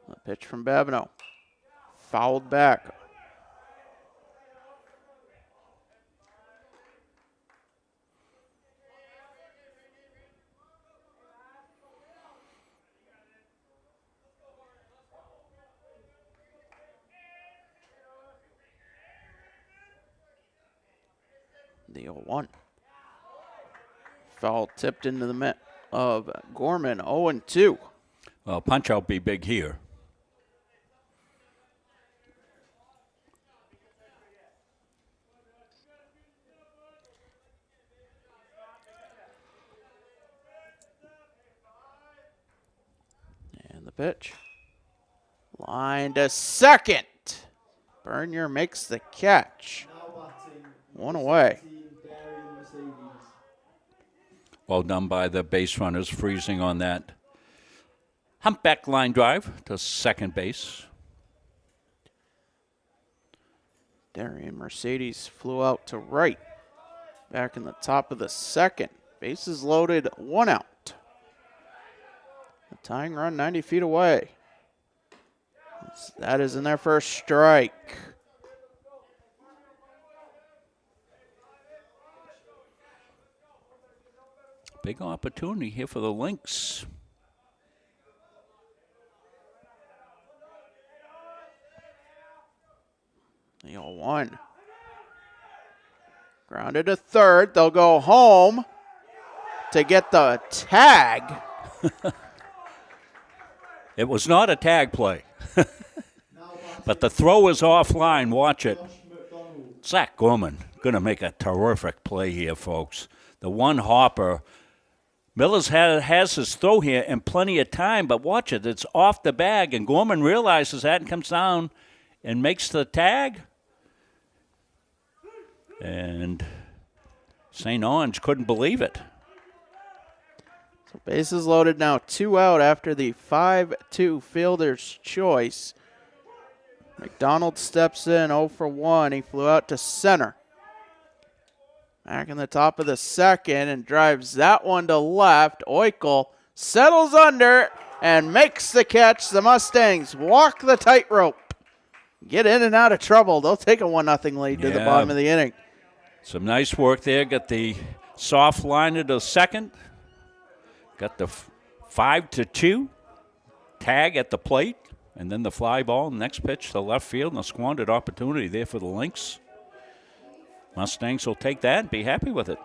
A pitch from Babineau. Fouled back. The 0-1. Foul tipped into the mitt of Gorman, 0-2. Well, punch out be big here. And the pitch. Line to second. Bernier makes the catch. One away. Well done by the base runners, freezing on that humpback line drive to second base. Darian Mercedes flew out to right. Back in the top of the second. Bases loaded, 1 out. The tying run 90 feet away. That is in their first strike. Big opportunity here for the Lynx. The 0-1. Grounded to third. They'll go home to get the tag. It was not a tag play. But the throw is offline. Watch it. Zach Gorman going to make a terrific play here, folks. The one hopper. Miller's has his throw here in plenty of time, but watch it. It's off the bag, and Gorman realizes that and comes down and makes the tag. And St. Ange couldn't believe it. So bases loaded now, 2 out after the 5-2 fielder's choice. McDonald steps in 0 for 1. He flew out to center. Back in the top of the second and drives that one to left. Oikel settles under and makes the catch. The Mustangs walk the tightrope. get in and out of trouble. They'll take a 1-0 lead to the bottom of the inning. Some nice work there. Got the soft liner to second. Got the 5-2 tag at the plate. And then the fly ball, next pitch to left field, and a squandered opportunity there for the Lynx. Mustangs will take that and be happy with it.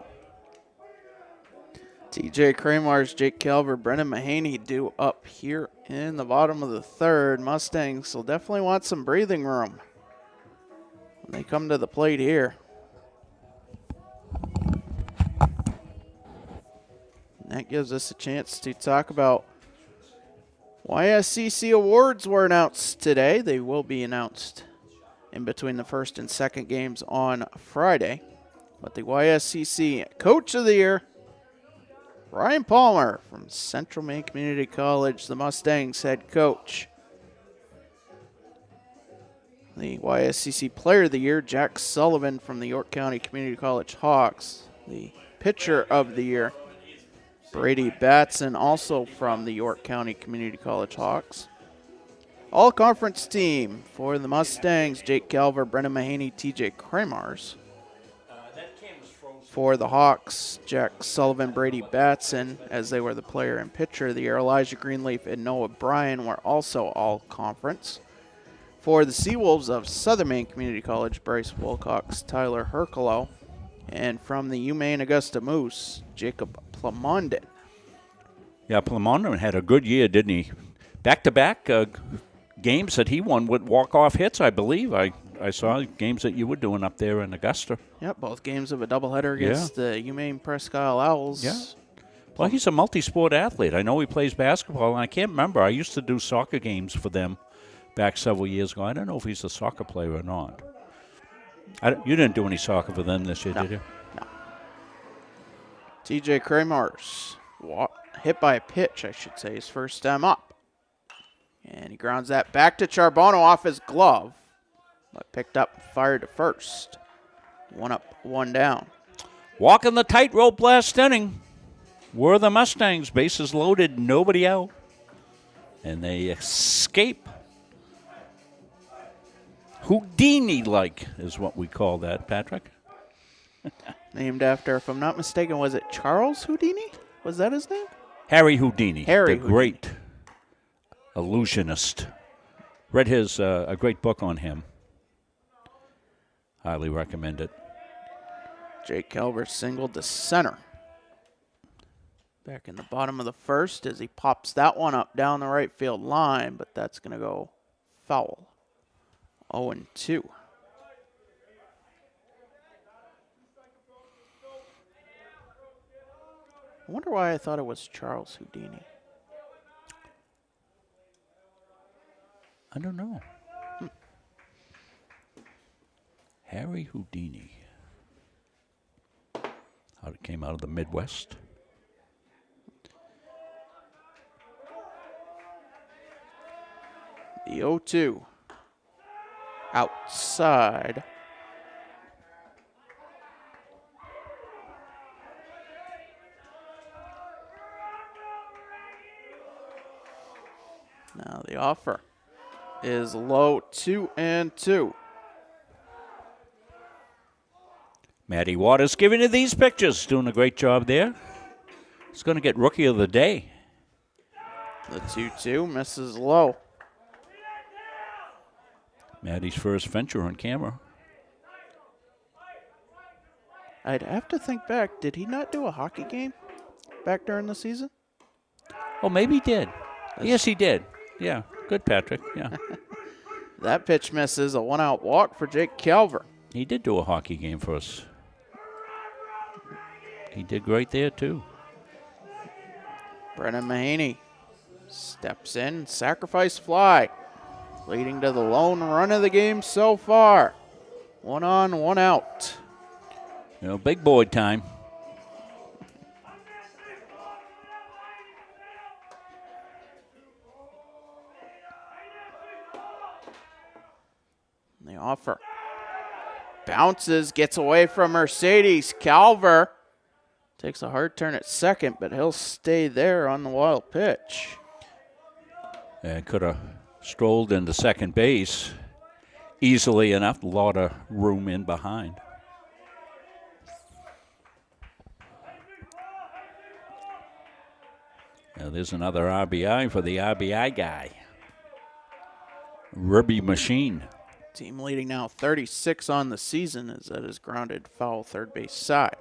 TJ Kramars, Jake Calver, Brennan Mahaney due up here in the bottom of the third. Mustangs will definitely want some breathing room when they come to the plate here. And that gives us a chance to talk about YSCC awards were announced today. They will be announced in between the first and second games on Friday. But the YSCC Coach of the Year, Ryan Palmer from Central Maine Community College, the Mustangs head coach. The YSCC Player of the Year, Jack Sullivan from the York County Community College Hawks. The Pitcher of the Year, Brady Batson, also from the York County Community College Hawks. All-conference team for the Mustangs, Jake Calver, Brennan Mahaney, TJ Kramars. For the Hawks, Jack Sullivan, Brady Batson, as they were the player and pitcher of the year. Elijah Greenleaf and Noah Bryan were also all-conference. For the Seawolves of Southern Maine Community College, Bryce Wilcox, Tyler Herculow. And from the UMaine Augusta Moose, Jacob Plamondon. Yeah, Plamondon had a good year, didn't he? Back-to-back games that he won with walk-off hits, I believe. I saw games that you were doing up there in Augusta. Yep, both games of a doubleheader against the UMaine Presque Isle Owls. Yeah. Well, he's a multi-sport athlete. I know he plays basketball, and I can't remember. I used to do soccer games for them back several years ago. I don't know if he's a soccer player or not. You didn't do any soccer for them this year, did you? No. TJ Kramars hit by a pitch, I should say, his first time up. And he grounds that back to Charbonneau off his glove. But picked up and fired to first. 1 up, 1 down. Walking the tightrope last inning were the Mustangs. Bases loaded, nobody out. And they escape. Houdini-like is what we call that, Patrick. Named after, if I'm not mistaken, was it Charles Houdini? Was that his name? Harry Houdini. Harry the Houdini. Great illusionist. Read his a great book on him. Highly recommend it. Jake Calver singled to center. Back in the bottom of the first as he pops that one up down the right field line, but that's going to go foul. 0-2. I wonder why I thought it was Charles Houdini. I don't know. Harry Houdini. How it came out of the Midwest. The 0-2. Outside. Now the offer is low, 2-2. Matty Waters giving you these pictures. Doing a great job there. He's going to get Rookie of the Day. The 2-2 misses low. Matty's first venture on camera. I'd have to think back. Did he not do a hockey game back during the season? Oh, maybe he did. Yes, he did. Yeah, good, Patrick. Yeah. That pitch misses. A one-out walk for Jake Calver. He did do a hockey game for us. He did great there, too. Brennan Mahaney steps in, sacrifice fly, leading to the lone run of the game so far. 1 on, 1 out. You know, big boy time. The offer bounces, gets away from Mercedes. Calver takes a hard turn at second, but he'll stay there on the wild pitch. And could have strolled into second base. easily enough. A lot of room in behind. Now there's another RBI for the RBI guy. Ribby Machine. Team leading now 36 on the season as that is grounded foul third base side.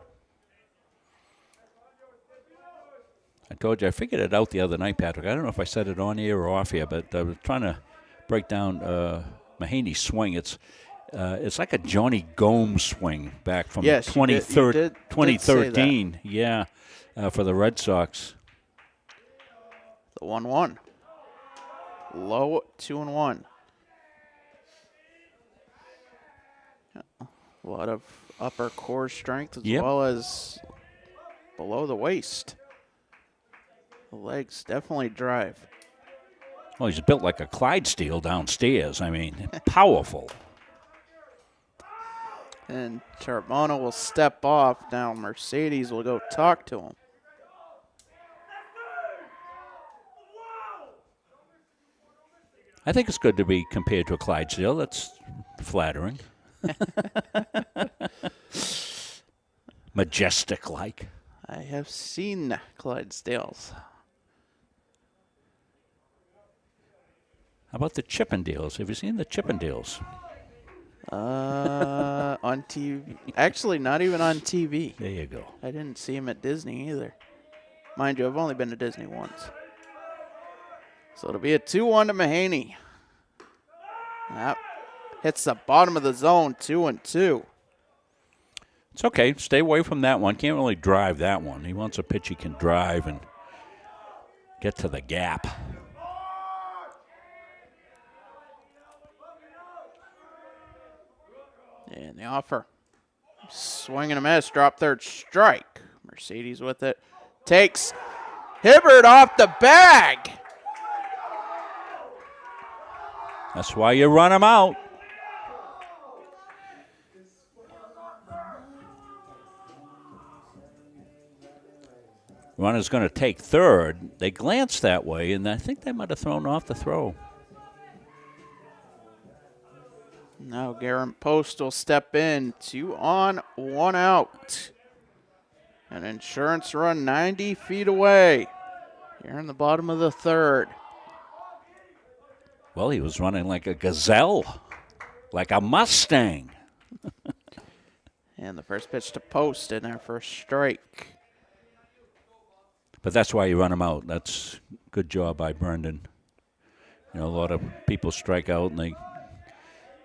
I told you, I figured it out the other night, Patrick. I don't know if I said it on here or off here, but I was trying to break down Mahaney's swing. It's like a Johnny Gomes swing back from Yes, 2013. Yeah, for the Red Sox. The 1-1. Low 2-1. A lot of upper core strength as well as below the waist. The legs definitely drive. Well, he's built like a Clydesdale downstairs. I mean, powerful. And Charbonneau will step off. Now Mercedes will go talk to him. I think it's good to be compared to a Clydesdale. That's flattering. Majestic-like. I have seen Clydesdales. How about the Chippendales? Have you seen the Chippendales? On TV. Actually, not even on TV. There you go. I didn't see him at Disney either. Mind you, I've only been to Disney once. So it'll be a 2-1 to Mahaney. That hits the bottom of the zone, 2-2. It's okay. Stay away from that one. Can't really drive that one. He wants a pitch he can drive and get to the gap. And the offer. Swing and a miss. Drop third strike. Mercedes with it. Takes Hibbert off the bag. That's why you run him out. Runner's going to take third. They glanced that way, and I think they might have thrown off the throw. Now Garrett Post will step in. 2 on, 1 out. An insurance run 90 feet away. Here in the bottom of the third. Well, he was running like a gazelle, like a Mustang. And the first pitch to Post in our first strike. But that's why you run him out. That's good job by Brendan. You know, a lot of people strike out and they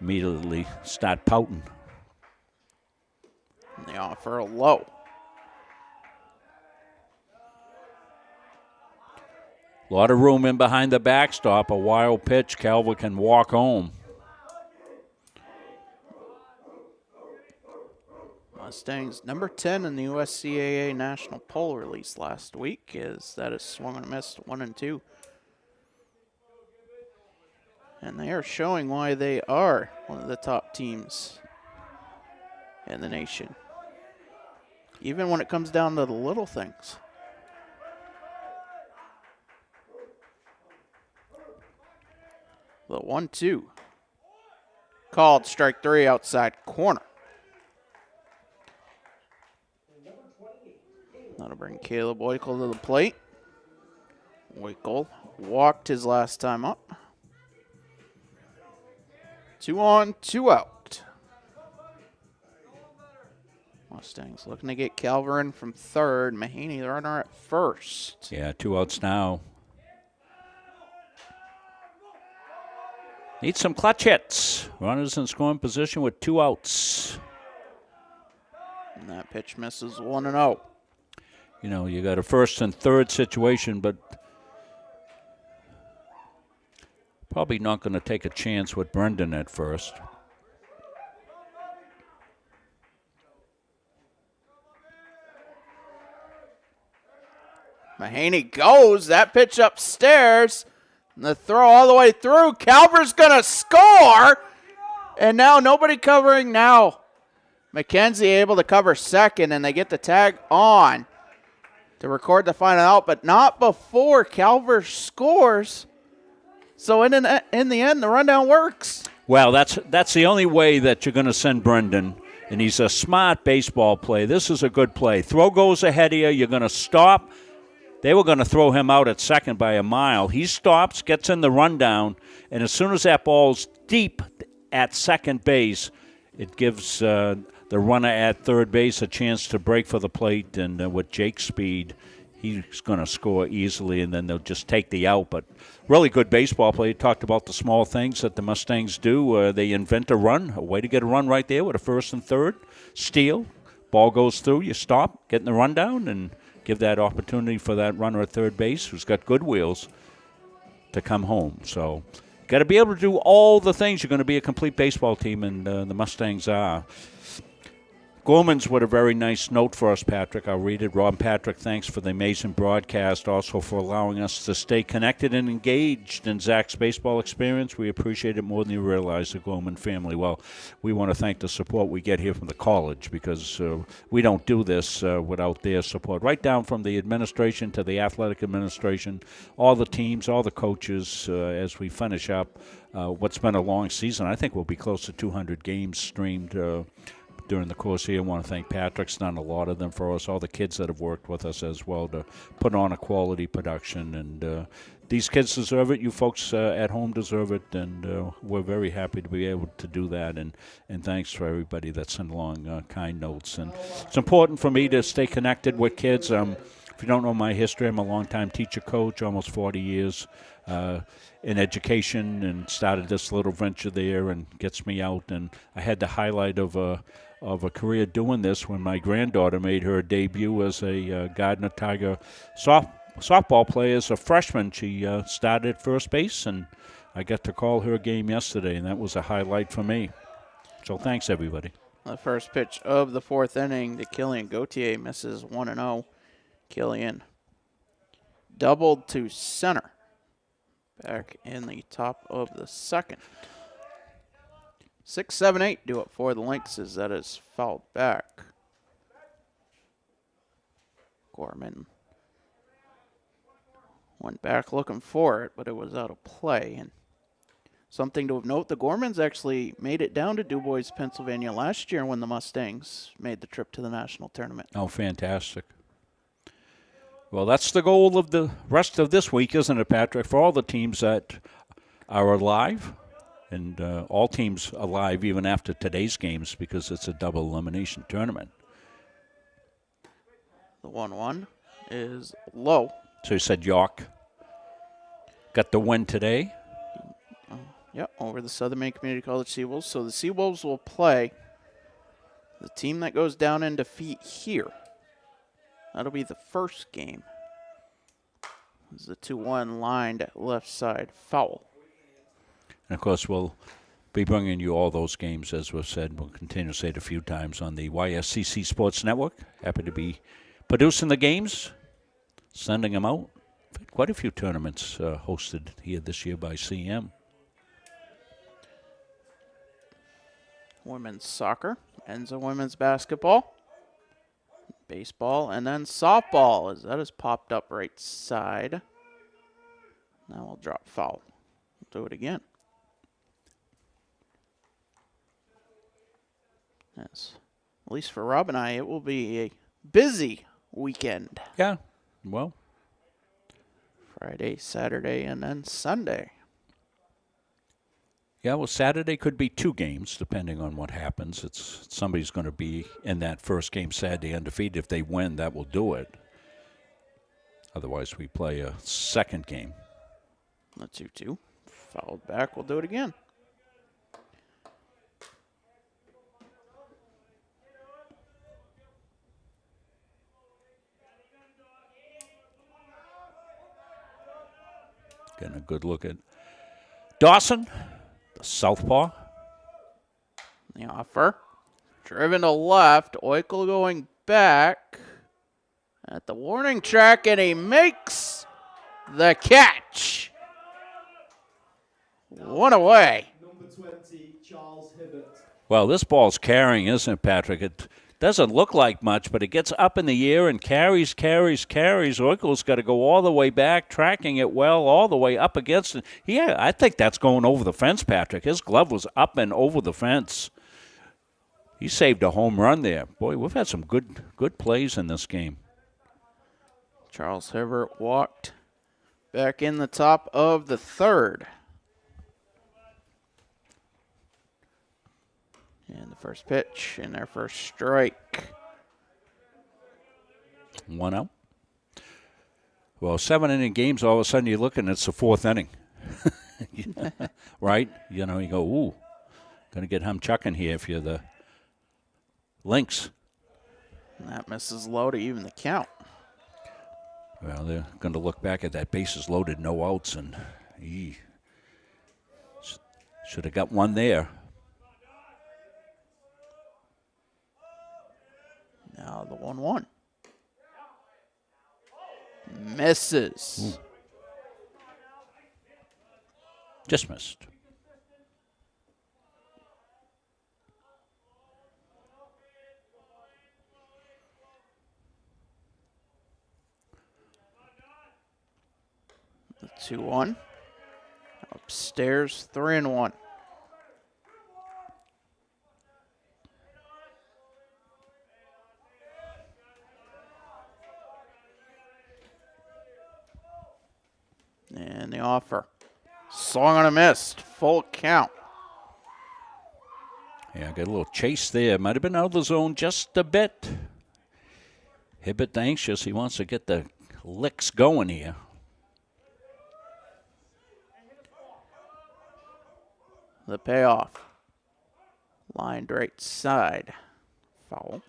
immediately start pouting. And they offer a low. A lot of room in behind the backstop. A wild pitch. Calver can walk home. Mustangs number 10 in the USCAA National Poll release last week is that is swung and missed 1-2. And they are showing why they are one of the top teams in the nation. Even when it comes down to the little things. The 1-2. Called strike 3 outside corner. That'll bring Caleb Oikel to the plate. Oikel walked his last time up. 2 on, 2 out. Mustangs looking to get Calver in from third. Mahaney, the runner at first. Yeah, 2 outs now. Need some clutch hits. Runners in scoring position with 2 outs. And that pitch misses 1-0. You know, you got a first and third situation, but probably not going to take a chance with Brendan at first. Mahaney goes. That pitch upstairs. And the throw all the way through. Calver's going to score. And now nobody covering now. McKenzie able to cover second, and they get the tag on to record the final out, but not before Calver scores. So in the end, the rundown works. Well, that's the only way that you're going to send Brendan, and he's a smart baseball player. This is a good play. Throw goes ahead of you. You're going to stop. They were going to throw him out at second by a mile. He stops, gets in the rundown, and as soon as that ball's deep at second base, it gives the runner at third base a chance to break for the plate, and with Jake's speed, he's going to score easily, and then they'll just take the out. But really good baseball play. He talked about the small things that the Mustangs do. They invent a run, a way to get a run right there with a first and third. Steal. Ball goes through. You stop, get in the rundown, and give that opportunity for that runner at third base who's got good wheels to come home. So got to be able to do all the things. You're going to be a complete baseball team, and the Mustangs are. Gorman's with a very nice note for us, Patrick. I'll read it. Rob Patrick, thanks for the amazing broadcast, also for allowing us to stay connected and engaged in Zach's baseball experience. We appreciate it more than you realize, the Gorman family. Well, we want to thank the support we get here from the college, because we don't do this without their support. Right down from the administration to the athletic administration, all the teams, all the coaches, as we finish up what's been a long season. I think we'll be close to 200 games streamed during the course here. I want to thank Patrick's done a lot of them for us, all the kids that have worked with us as well to put on a quality production. And these kids deserve it. You folks at home deserve it. And we're very happy to be able to do that. And thanks for everybody that sent along kind notes. And it's important for me to stay connected with kids. If you don't know my history, I'm a longtime teacher coach, almost 40 years in education, and started this little venture there, and gets me out. And I had the highlight of a career doing this when my granddaughter made her debut as a Gardner Tiger softball player as a freshman. She started at first base, and I got to call her game yesterday, and that was a highlight for me. So thanks, everybody. The first pitch of the fourth inning to Killian Gauthier, misses 1-0. Killian doubled to center. Back in the top of the second. 6, 7, 8 do it for the Lynx as that is fouled back. Gorman went back looking for it, but it was out of play. And something to note, the Gormans actually made it down to Du Bois, Pennsylvania last year when the Mustangs made the trip to the national tournament. Oh, fantastic. Well, that's the goal of the rest of this week, isn't it, Patrick? For all the teams that are alive, and all teams alive even after today's games, because it's a double elimination tournament. The 1-1 is low. So you said York got the win today? Yep, over the Southern Maine Community College Seawolves. So the Seawolves will play the team that goes down in defeat here. That'll be the first game. This is the 2-1 lined at left side foul. And, of course, we'll be bringing you all those games, as we've said. We'll continue to say it a few times on the YSCC Sports Network. Happy to be producing the games, sending them out. Quite a few tournaments hosted here this year by CM. Women's soccer, ends in women's basketball. Baseball, and then softball, as that is popped up right side. Now we'll drop foul. We'll do it again. Yes. At least for Rob and I, it will be a busy weekend. Yeah, well. Friday, Saturday, and then Sunday. Yeah, well, Saturday could be 2 games, depending on what happens. Somebody's going to be in that first game Saturday undefeated. If they win, that will do it. Otherwise, we play a second game. The 2-2. Fouled back. We'll do it again. Getting a good look at Dawson. Southpaw. The offer. Driven to left. Oikel going back at the warning track, and he makes the catch. One away. Number 20, Charles Hibbert. Well, this ball's carrying, isn't it, Patrick? It doesn't look like much, but it gets up in the air and carries. Oikel's got to go all the way back, tracking it well, all the way up against it. Yeah, I think that's going over the fence, Patrick. His glove was up and over the fence. He saved a home run there. Boy, we've had some good plays in this game. Charles Hibbert walked back in the top of the third. And the first pitch and their first strike. 1 out. Well, 7-inning games, all of a sudden you're looking, it's the fourth inning. Right? You know, you go, ooh, going to get Humchucking here if you're the Lynx. And that misses low to even the count. Well, they're going to look back at that bases loaded, no outs, and he should have got one there. Now the 1-1. Misses. Ooh. Just missed. The 2-1. Upstairs, 3-1. And the offer. Swung on a missed. Full count. Yeah, got a little chase there. Might have been out of the zone just a bit. Hibbert anxious. He wants to get the licks going here. The payoff. Lined right side. Foul.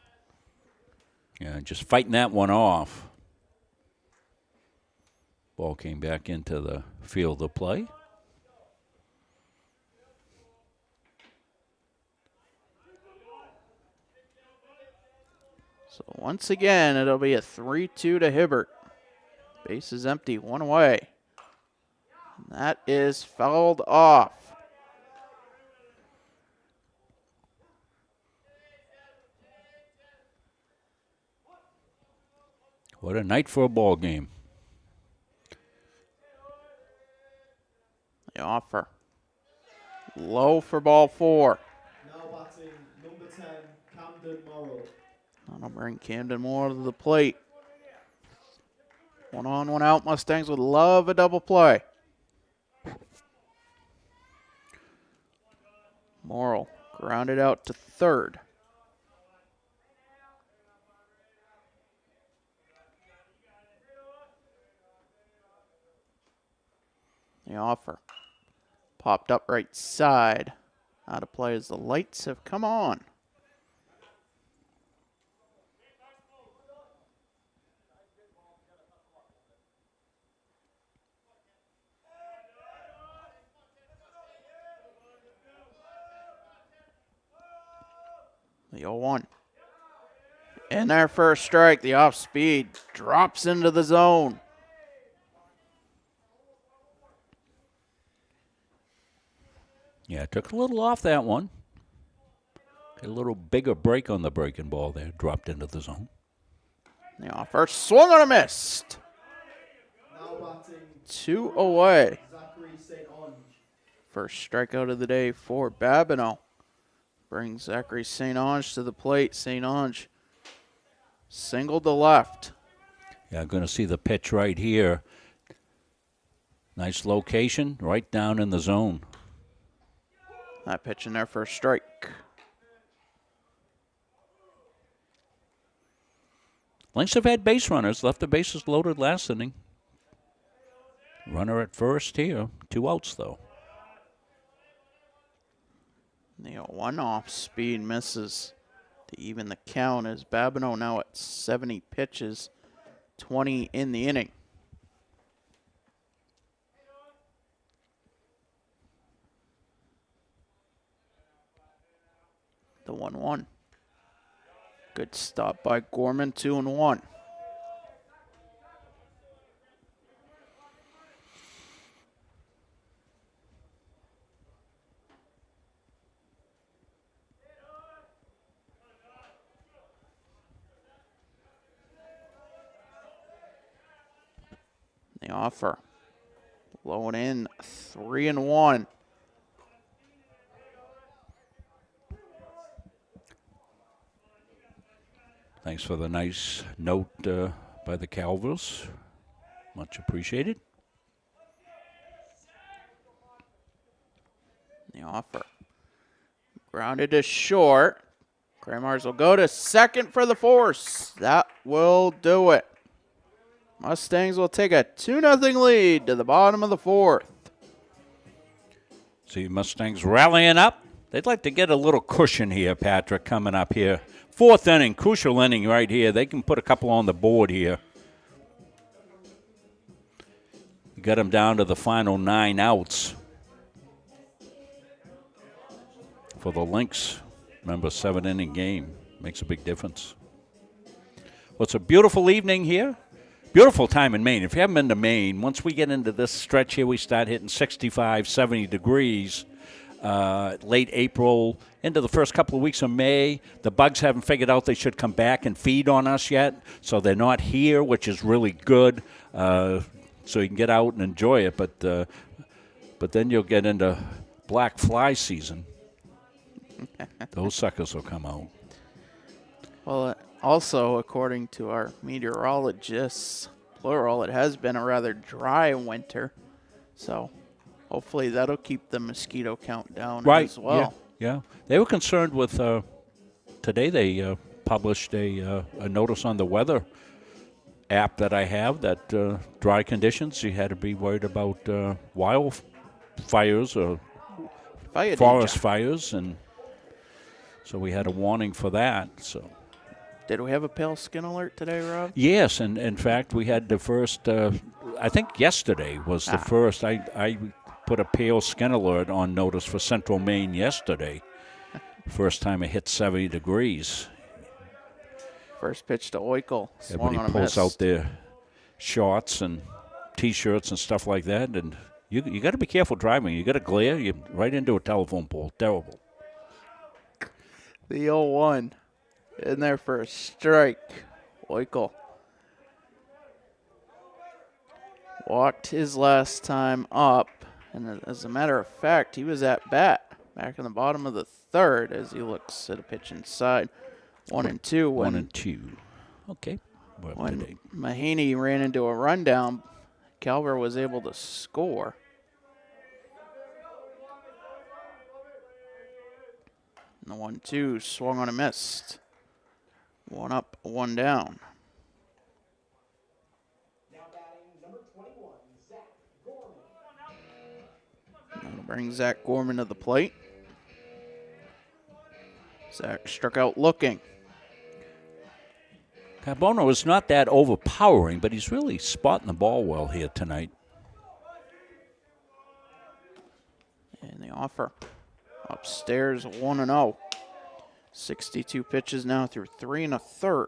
Yeah, just fighting that one off. Ball came back into the field of play. So once again, it'll be a 3-2 to Hibbert. Base is empty, one away. And that is fouled off. What a night for a ball game. The offer. Low for ball 4. Now batting number 10, Camden Morrow. That'll bring Camden Moore to the plate. 1 on, 1 out. Mustangs would love a double play. Morrill grounded out to third. The offer. Popped up right side. Out of play as the lights have come on. The 0-1. In their first strike, the off speed drops into the zone. Yeah, it took a little off that one. Got a little bigger break on the breaking ball there. Dropped into the zone. The offer swung on a missed. Now batting 2 away. Zachary St. Onge. First strikeout of the day for Babineau. Brings Zachary St. Onge to the plate. St. Onge singled to left. Yeah, I'm going to see the pitch right here. Nice location, right down in the zone. That pitch in there for a strike. Lynx have had base runners, left the bases loaded last inning. Runner at first here. 2 outs, though. The 1 off speed misses to even the count as Babineau now at 70 pitches, 20 in the inning. The 1-1. Good stop by Gorman, 2-1. The offer. Blowing in 3-1. Thanks for the nice note by the Calvers. Much appreciated. The offer. Grounded to short. Kramars will go to second for the force. That will do it. Mustangs will take a 2-0 lead to the bottom of the fourth. See Mustangs rallying up. They'd like to get a little cushion here, Patrick, coming up here. Fourth inning, crucial inning right here. They can put a couple on the board here. Got them down to the final 9 outs. For the Lynx, remember, 7-inning game. Makes a big difference. Well, it's a beautiful evening here. Beautiful time in Maine. If you haven't been to Maine, once we get into this stretch here, we start hitting 65, 70 degrees. Late April, into the first couple of weeks of May. The bugs haven't figured out they should come back and feed on us yet, so they're not here, which is really good. So you can get out and enjoy it, but then you'll get into black fly season. Those suckers will come out. Well, also, according to our meteorologists, plural, it has been a rather dry winter. So hopefully that'll keep the mosquito count down as well. Yeah. They were concerned with, today they published a notice on the weather app that I have that dry conditions, you had to be worried about wildfires or forest fires, and so we had a warning for that. So, did we have a pale skin alert today, Rob? Yes, and in fact we had the first. I think yesterday was the first. I put a pale skin alert on notice for Central Maine yesterday. First time it hit 70 degrees. First pitch to Oikel. Everybody pulls out their shorts and T-shirts and stuff like that, and you got to be careful driving. You got to glare, you right into a telephone pole. Terrible. The 0-1 in there for a strike. Oikel walked his last time up, and as a matter of fact, he was at bat back in the bottom of the third as he looks at a pitch inside. 1-2. 1-2. Okay. When Mahaney ran into a rundown, Calver was able to score. And the 1-2 swung on a missed. 1 up, 1 down. That'll bring Zach Gorman to the plate. Zach struck out looking. Carbono is not that overpowering, but he's really spotting the ball well here tonight. And the offer upstairs 1-0. 62 pitches now through 3 1/3.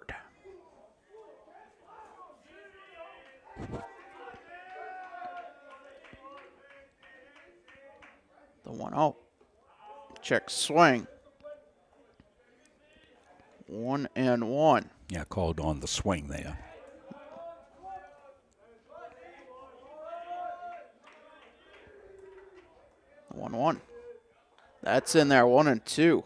The 1-0. Check swing. 1-1. Yeah, called on the swing there. The 1-1. That's in there, 1-2.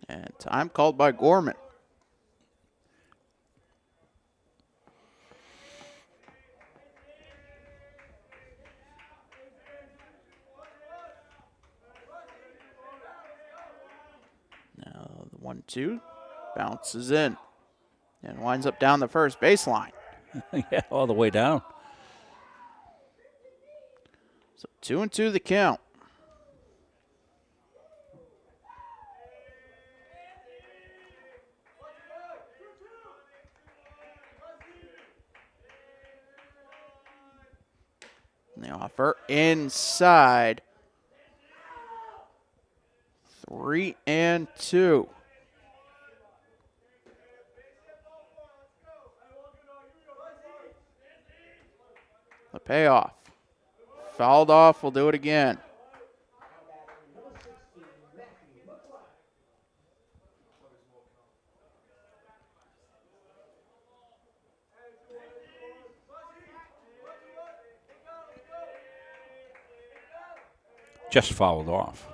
And time called by Gorman. Now the 1-2 bounces in and winds up down the first baseline. Yeah, all the way down. So 2-2 the count. And the offer inside. 3-2. Payoff. Fouled off. We'll do it again. Just fouled off.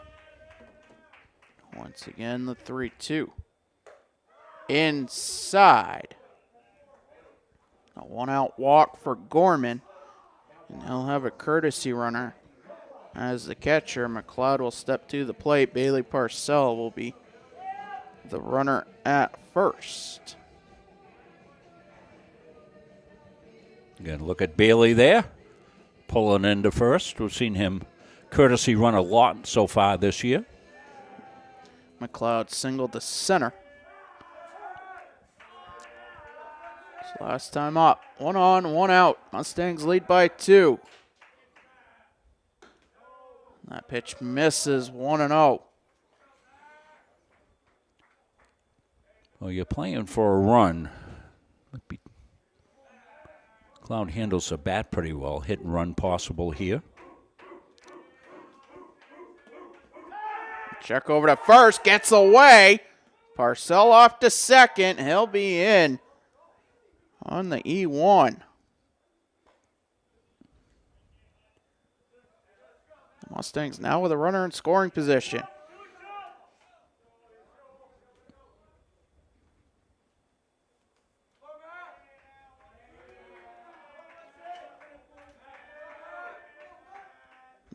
Once again, the 3-2. Inside. A 1-out walk for Gorman. And he'll have a courtesy runner. As the catcher, McLeod will step to the plate. Bailey Parcell will be the runner at first. Again, look at Bailey there, pulling into first. We've seen him courtesy run a lot so far this year. McLeod singled to center. So last time up. 1 on, 1 out. Mustangs lead by 2. That pitch misses 1-0. Well, you're playing for a run. Cloud handles the bat pretty well. Hit and run possible here. Check over to first, gets away. Parcell off to second. He'll be in on the E1. The Mustangs now with a runner in scoring position.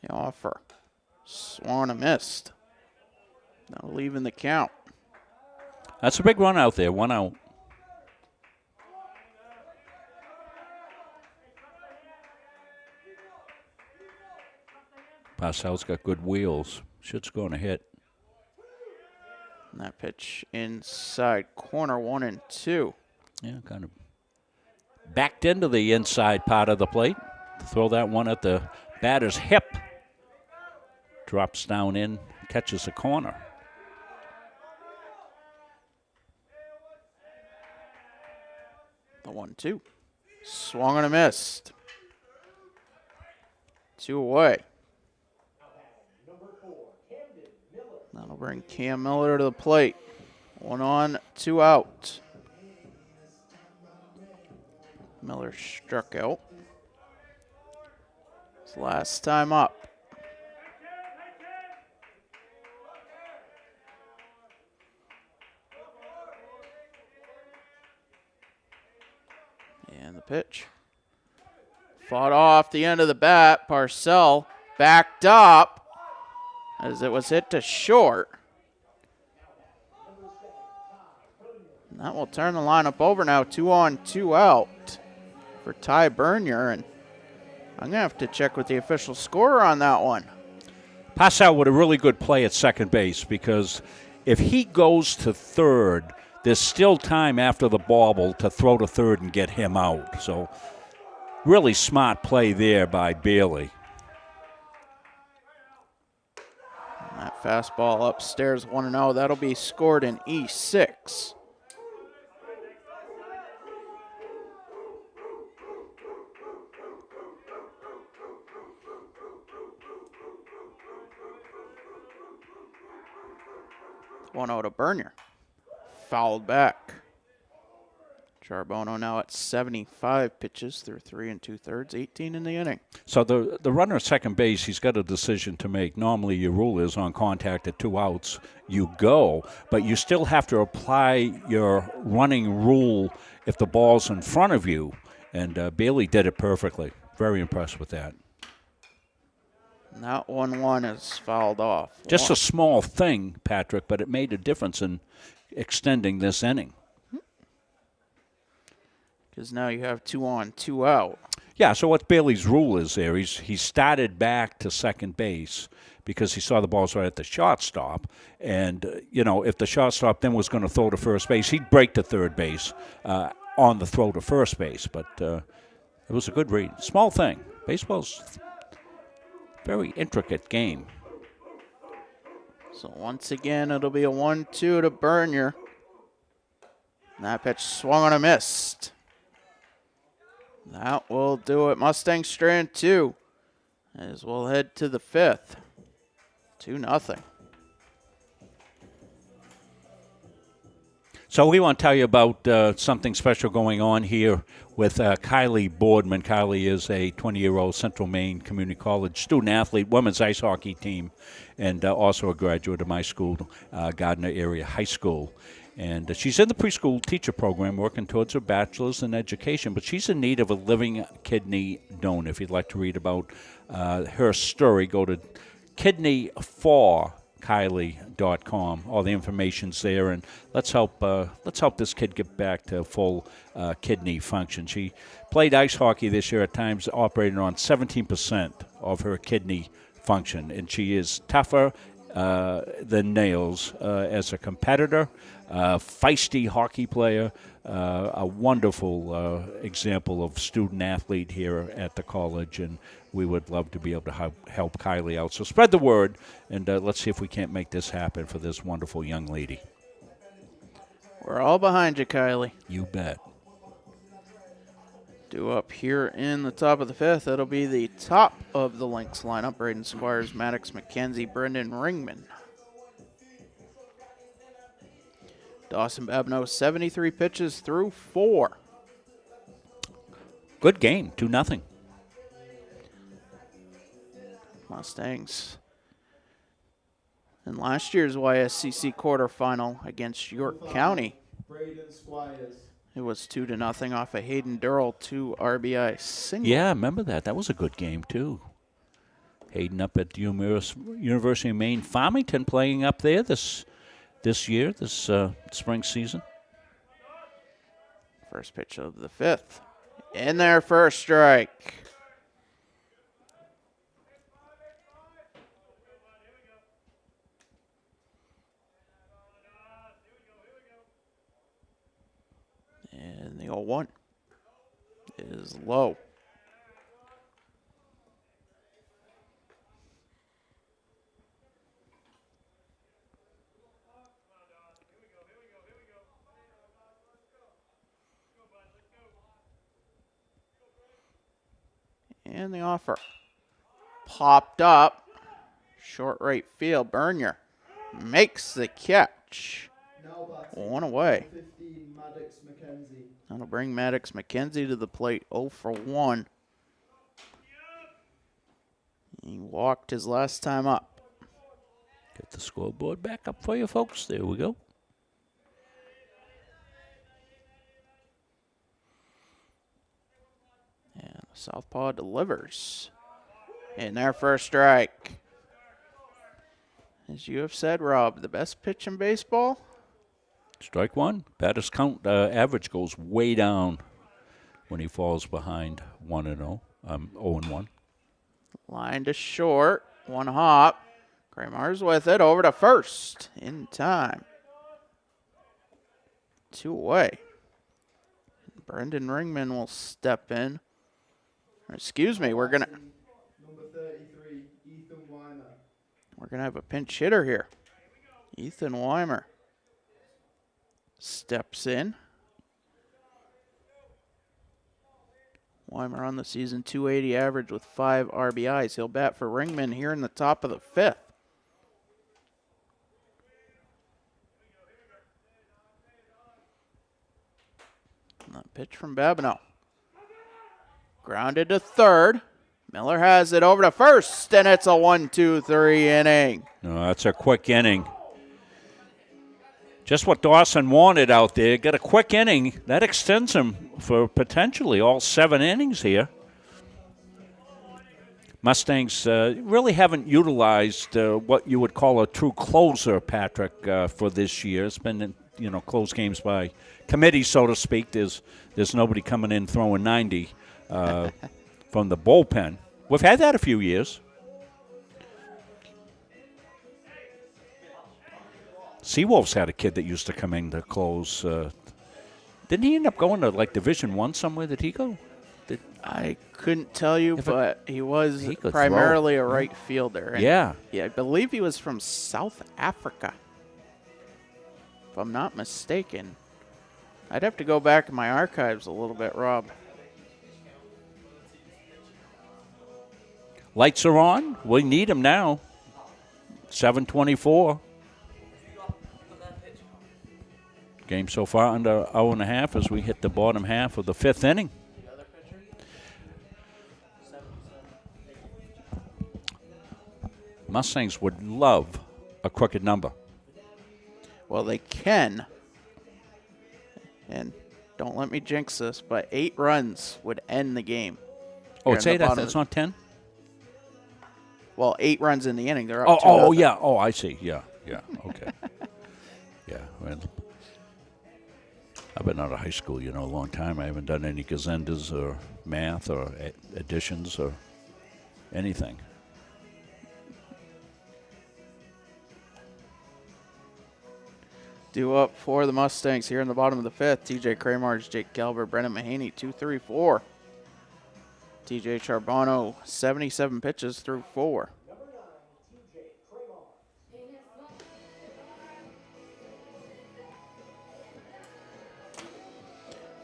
The offer. Swung and a missed. Now leaving the count. That's a big run out there, 1 out. Parcell's got good wheels. Shit's going to hit. And that pitch inside corner 1-2. Yeah, kind of backed into the inside part of the plate. Throw that one at the batter's hip. Drops down in, catches a corner. The 1-2. Swung and a missed. 2 away. That'll bring Cam Miller to the plate. 1 on, 2 out. Miller struck out. His last time up. And the pitch. Fought off the end of the bat. Parcell backed up as it was hit to short. And that will turn the lineup over now. 2 on, 2 out for Ty Bernier. And I'm going to have to check with the official scorer on that one. Parcell with a really good play at second base, because if he goes to third, there's still time after the bobble to throw to third and get him out. So really smart play there by Bailey. And that fastball upstairs 1-0. That'll be scored in E6. One out to Bernier. Fouled back. Charbonneau now at 75 pitches through 3 2/3, 18 in the inning. So the runner at second base, he's got a decision to make. Normally your rule is on contact at 2 outs, you go, but you still have to apply your running rule if the ball's in front of you, and Bailey did it perfectly. Very impressed with that. And that 1-1 is fouled off. Just a small thing, Patrick, but it made a difference in extending this inning. Because now you have 2 on, 2 out. Yeah, so what Bailey's rule is there, he started back to second base because he saw the balls right at the shortstop. And, if the shortstop then was going to throw to first base, he'd break to third base on the throw to first base. But it was a good read. Small thing. Baseball's very intricate game. So once again, it'll be a 1-2 to Bernier. And that pitch swung on a missed. That will do it. Mustang Strand 2 as we'll head to the 5th. 2-0. So we want to tell you about something special going on here with Kylie Boardman. Kylie is a 20-year-old Central Maine Community College student-athlete, women's ice hockey team, and also a graduate of my school, Gardner Area High School. And she's in the preschool teacher program working towards her bachelor's in education, but she's in need of a living kidney donor. If you'd like to read about her story, go to kidneyforkylie.com. All the information's there, and let's help this kid get back to full kidney function. She played ice hockey this year, at times operating on 17% of her kidney function, and she is tougher than nails as a competitor, feisty hockey player, a wonderful example of student athlete here at the college, and we would love to be able to help Kylie out. So spread the word, and let's see if we can't make this happen for this wonderful young lady. We're all behind you, Kylie. You bet. Due up here in the top of the 5th, it'll be the top of the Lynx lineup. Braden Squires, Maddox McKenzie, Brendan Ringman. Dawson Babineau, 73 pitches through 4. Good game, 2-0. Mustangs in last year's YSCC quarterfinal against York County. Braden Squires. It was 2-0 off of Hayden Durrell, 2 RBI single. Yeah, I remember that. That was a good game, too. Hayden up at University of Maine. Farmington playing up there this year, this spring season. First pitch of the 5th. In there for a strike. And the 0-1 is low. And the offer popped up. Short right field. Bernier makes the catch. One away. 15, Maddox McKenzie. That'll bring Maddox McKenzie to the plate, 0 for 1. He walked his last time up. Get the scoreboard back up for you, folks. There we go. And Southpaw delivers. In there for a strike. As you have said, Rob, the best pitch in baseball? Strike one. Batters count average goes way down when he falls behind 1-0. 0-1. Line to short. One hop. Kramer's with it. Over to first. In time. 2 away. Brendan Ringman will step in. Excuse me, we're gonna Number 33, Ethan Weimer. We're gonna have a pinch hitter here. Ethan Weimer steps in. Weimer on the season, 280 average with 5 RBIs. He'll bat for Ringman here in the top of the 5th. Pitch from Babineau. Grounded to third. Miller has it over to first, and it's a 1-2-3 inning. No, that's a quick inning. Just what Dawson wanted out there. Got a quick inning. That extends him for potentially all 7 innings here. Mustangs really haven't utilized what you would call a true closer, Patrick, for this year. It's been, close games by committee, so to speak. There's nobody coming in throwing 90 from the bullpen. We've had that a few years. Seawolves had a kid that used to come in to close. Didn't he end up going to Division I somewhere? Did he go? I couldn't tell you, but he was could primarily throw. a right fielder. And Yeah. Yeah, I believe he was from South Africa, if I'm not mistaken. I'd have to go back in my archives a little bit, Rob. Lights are on. We need them now. 7:24. Game so far under an hour and a half as we hit the bottom half of the 5th inning. Mustangs would love a crooked number. Well, they can. And don't let me jinx this, but 8 runs would end the game. Oh, it's 8. It's not 10? Well, 8 runs in the inning. They're up 2-0. Oh, yeah. Oh, I see. Yeah. Okay. Yeah. Well, I've been out of high school, a long time. I haven't done any gazendas or math or additions or anything. Due up for the Mustangs here in the bottom of the 5th. TJ Kramars, Jake Galver, Brennan Mahaney, 2, 3, 4. TJ Charbonneau, 77 pitches through 4.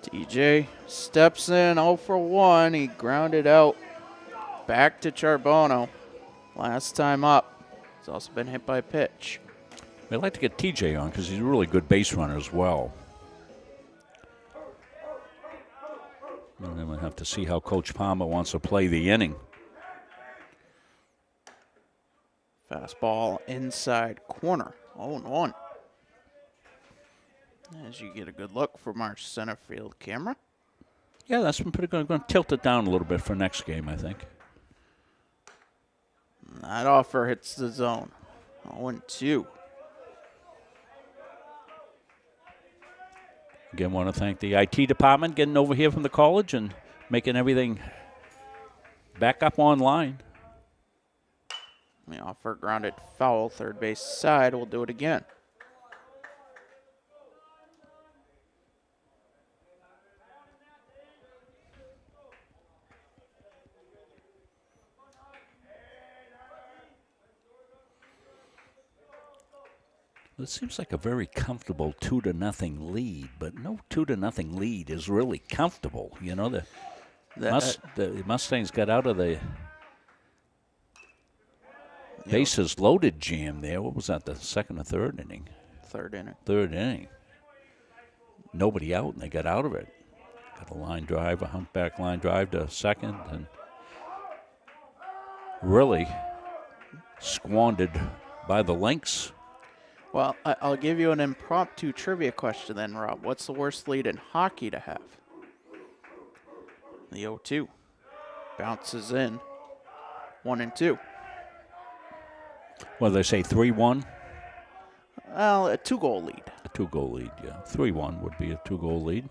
TJ steps in 0 for 1. He grounded out back to Charbonneau. Last time up. He's also been hit by a pitch. I'd like to get TJ on because he's a really good base runner as well. And then we'll have to see how Coach Palmer wants to play the inning. Fastball inside corner, 0-1. As you get a good look from our center field camera. Yeah, that's been pretty good. I'm going to tilt it down a little bit for next game, I think. That offer hits the zone, 0-2. Again, want to thank the IT department getting over here from the college and making everything back up online. The offer grounded foul, third base side. We'll do it again. It seems like a very comfortable 2-0 lead, but no 2-0 lead is really comfortable. The Mustangs got out of the bases loaded jam there. What was that, the second or third inning? Third inning. Third inning. Nobody out, and they got out of it. Got a line drive, a humpback line drive to second, and really squandered by the Lynx. Well, I'll give you an impromptu trivia question then, Rob. What's the worst lead in hockey to have? The 0-2. Bounces in. 1-2. Well, they say 3-1? Well, a 2-goal lead. A 2-goal lead, yeah. 3-1 would be a 2-goal lead.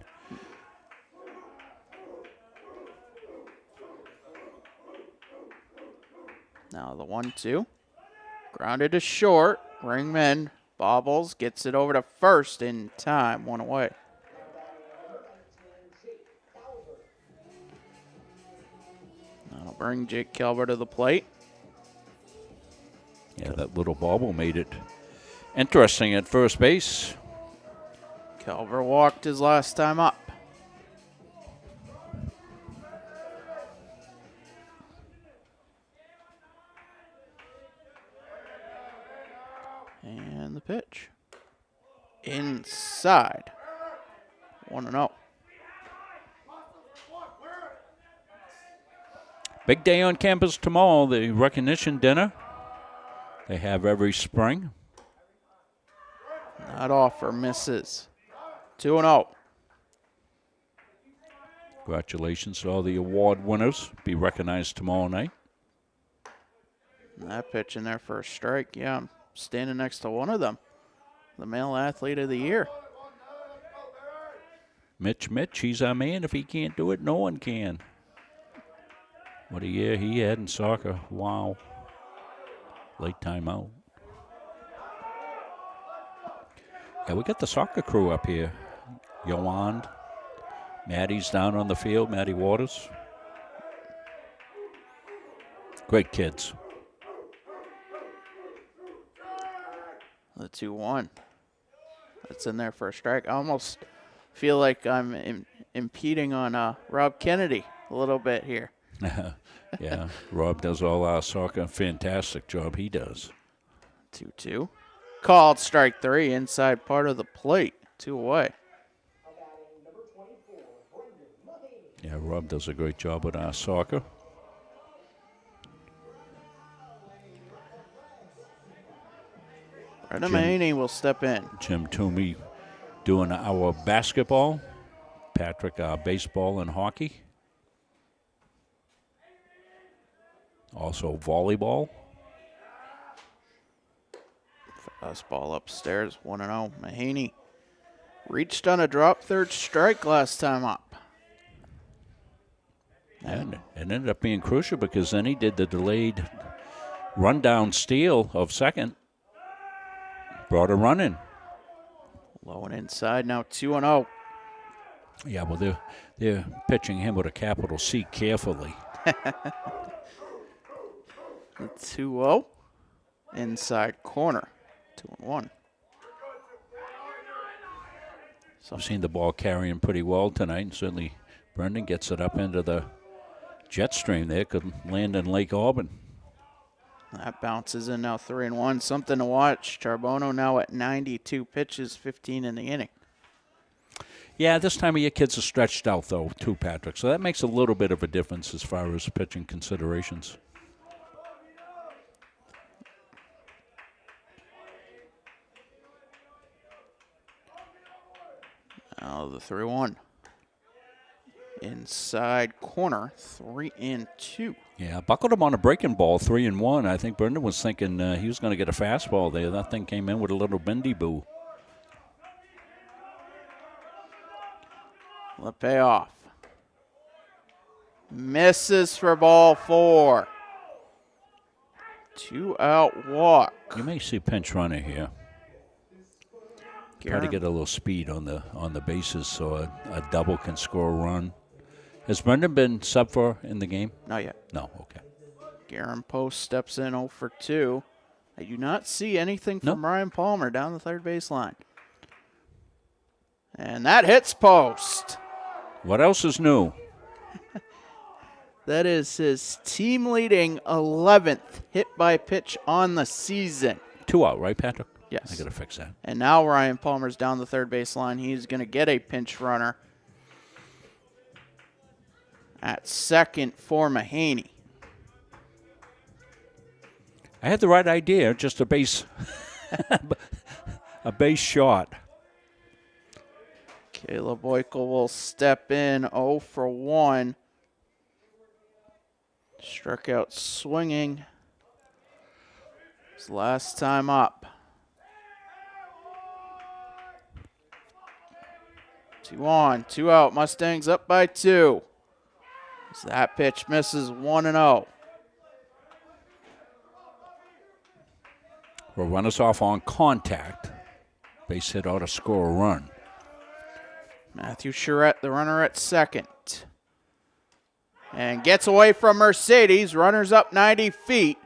Now the 1-2. Grounded to short. Ringman bobbles, gets it over to first in time. 1 away. That'll bring Jake Calvert to the plate. Yeah, that little bobble made it interesting at first base. Calvert walked his last time up. And the pitch. Inside. 1-0. Big day on campus tomorrow, the recognition dinner they have every spring. That offer misses. 2-0. Congratulations to all the award winners. Be recognized tomorrow night. And that pitch in there for a strike. Yeah, I'm standing next to one of them. The male athlete of the year. Mitch, he's our man. If he can't do it, no one can. What a year he had in soccer. Wow. Late timeout. Yeah, we got the soccer crew up here. Yohan. Maddie's down on the field. Maddie Waters. Great kids. The 2-1. That's in there for a strike. I almost feel like I'm impeding on Rob Kennedy a little bit here. Yeah, Rob does all our soccer. Fantastic job he does. 2-2. Called strike 3 inside part of the plate. 2 away. Yeah, Rob does a great job with our soccer. Brendan Mahaney will step in. Jim Toomey doing our basketball. Patrick, our baseball and hockey. Also volleyball. Fastball upstairs, 1-0. Mahaney reached on a drop third strike last time up. And it ended up being crucial because then he did the delayed rundown steal of second. Brought a run in. Low and inside, now 2-0. Yeah, well, they're pitching him with a capital C carefully. 2-0. Inside corner, 2-1. So I've seen the ball carrying pretty well tonight, and certainly Brendan gets it up into the jet stream there. Could land in Lake Auburn. That bounces in now 3-1. Something to watch. Charbono now at 92 pitches, 15 in the inning. Yeah, this time of year kids are stretched out, though, too, Patrick. So that makes a little bit of a difference as far as pitching considerations. Now the 3-1. Inside corner, 3-2. Yeah, buckled him on a breaking ball, 3-1. I think Brendan was thinking he was going to get a fastball there. That thing came in with a little bendy boo. The payoff. Misses for ball 4. 2-out walk. You may see pinch runner here. Try to get a little speed on the bases so a double can score a run. Has Brendan been sub for in the game? Not yet. No, okay. Garen Post steps in 0 for 2. I do not see anything from Ryan Palmer down the third baseline. And that hits Post. What else is new? That is his team leading 11th hit by pitch on the season. 2 out, right, Patrick? Yes. I got to fix that. And now Ryan Palmer's down the third baseline. He's going to get a pinch runner at second for Mahaney. I had the right idea, just a base a base shot. Caleb Boykel will step in 0 for 1. Struck out swinging. His last time up. 2-on, 2 out. Mustangs up by 2. As that pitch misses 1-0. Will run us off on contact. Base hit ought to score a run. Matthew Charette, the runner at second. And gets away from Mercedes. Runners up 90 feet.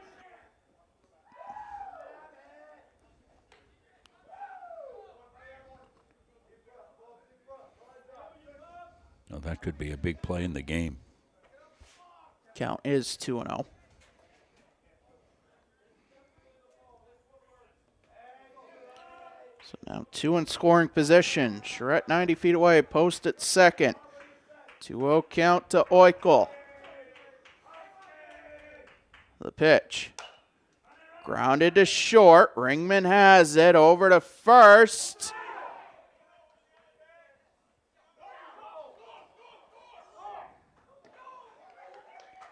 Now that could be a big play in the game. Count is 2-0. So now 2 in scoring position. Charette 90 feet away. Post at second. 2-0 count to Oikel. The pitch. Grounded to short. Ringman has it. Over to first.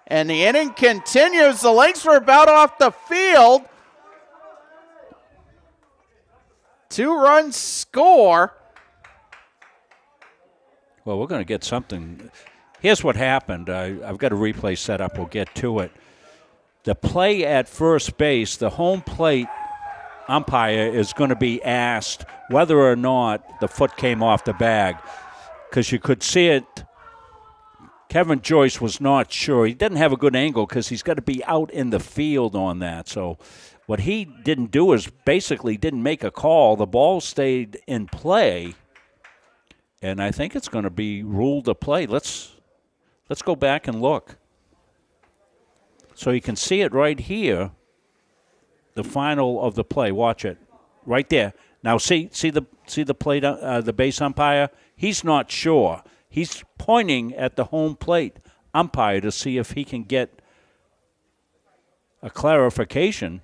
And the inning continues. The Lynx were about off the field. 2-run score. Well, we're going to get something. Here's what happened. I've got a replay set up. We'll get to it. The play at first base, the home plate umpire is going to be asked whether or not the foot came off the bag, because you could see it. Kevin Joyce was not sure. He didn't have a good angle because he's got to be out in the field on that. So what he didn't do is basically didn't make a call. The ball stayed in play, and I think it's going to be ruled a play. Let's go back and look. So you can see it right here, the final of the play. Watch it. Right there. Now see the plate, the base umpire? He's not sure. He's pointing at the home plate umpire to see if he can get a clarification.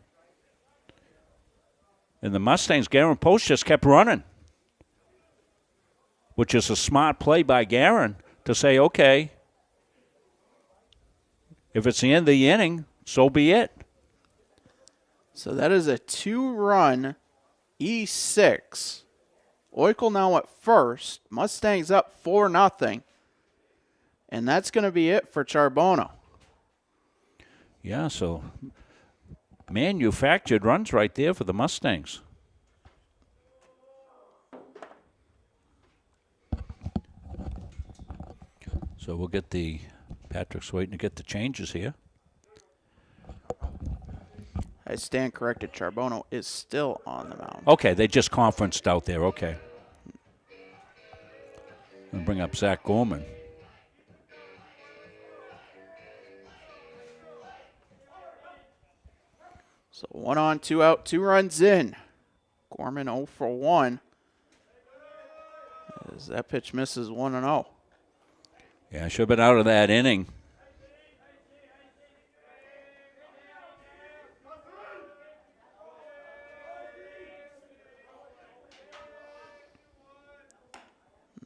And the Mustangs, Garen Post just kept running, which is a smart play by Garen to say, okay, if it's the end of the inning, so be it. So that is a 2-run E6. Oikle now at first. Mustangs up 4-0. And that's going to be it for Charbonneau. Yeah, so manufactured runs right there for the Mustangs. So we'll get Patrick's waiting to get the changes here. I stand corrected. Charbonneau is still on the mound. Okay, they just conferenced out there. Okay. I'll bring up Zach Gorman. So 1 on, 2 out, 2 runs in. Gorman 0 for 1. As that pitch misses 1-0. Yeah, should have been out of that inning.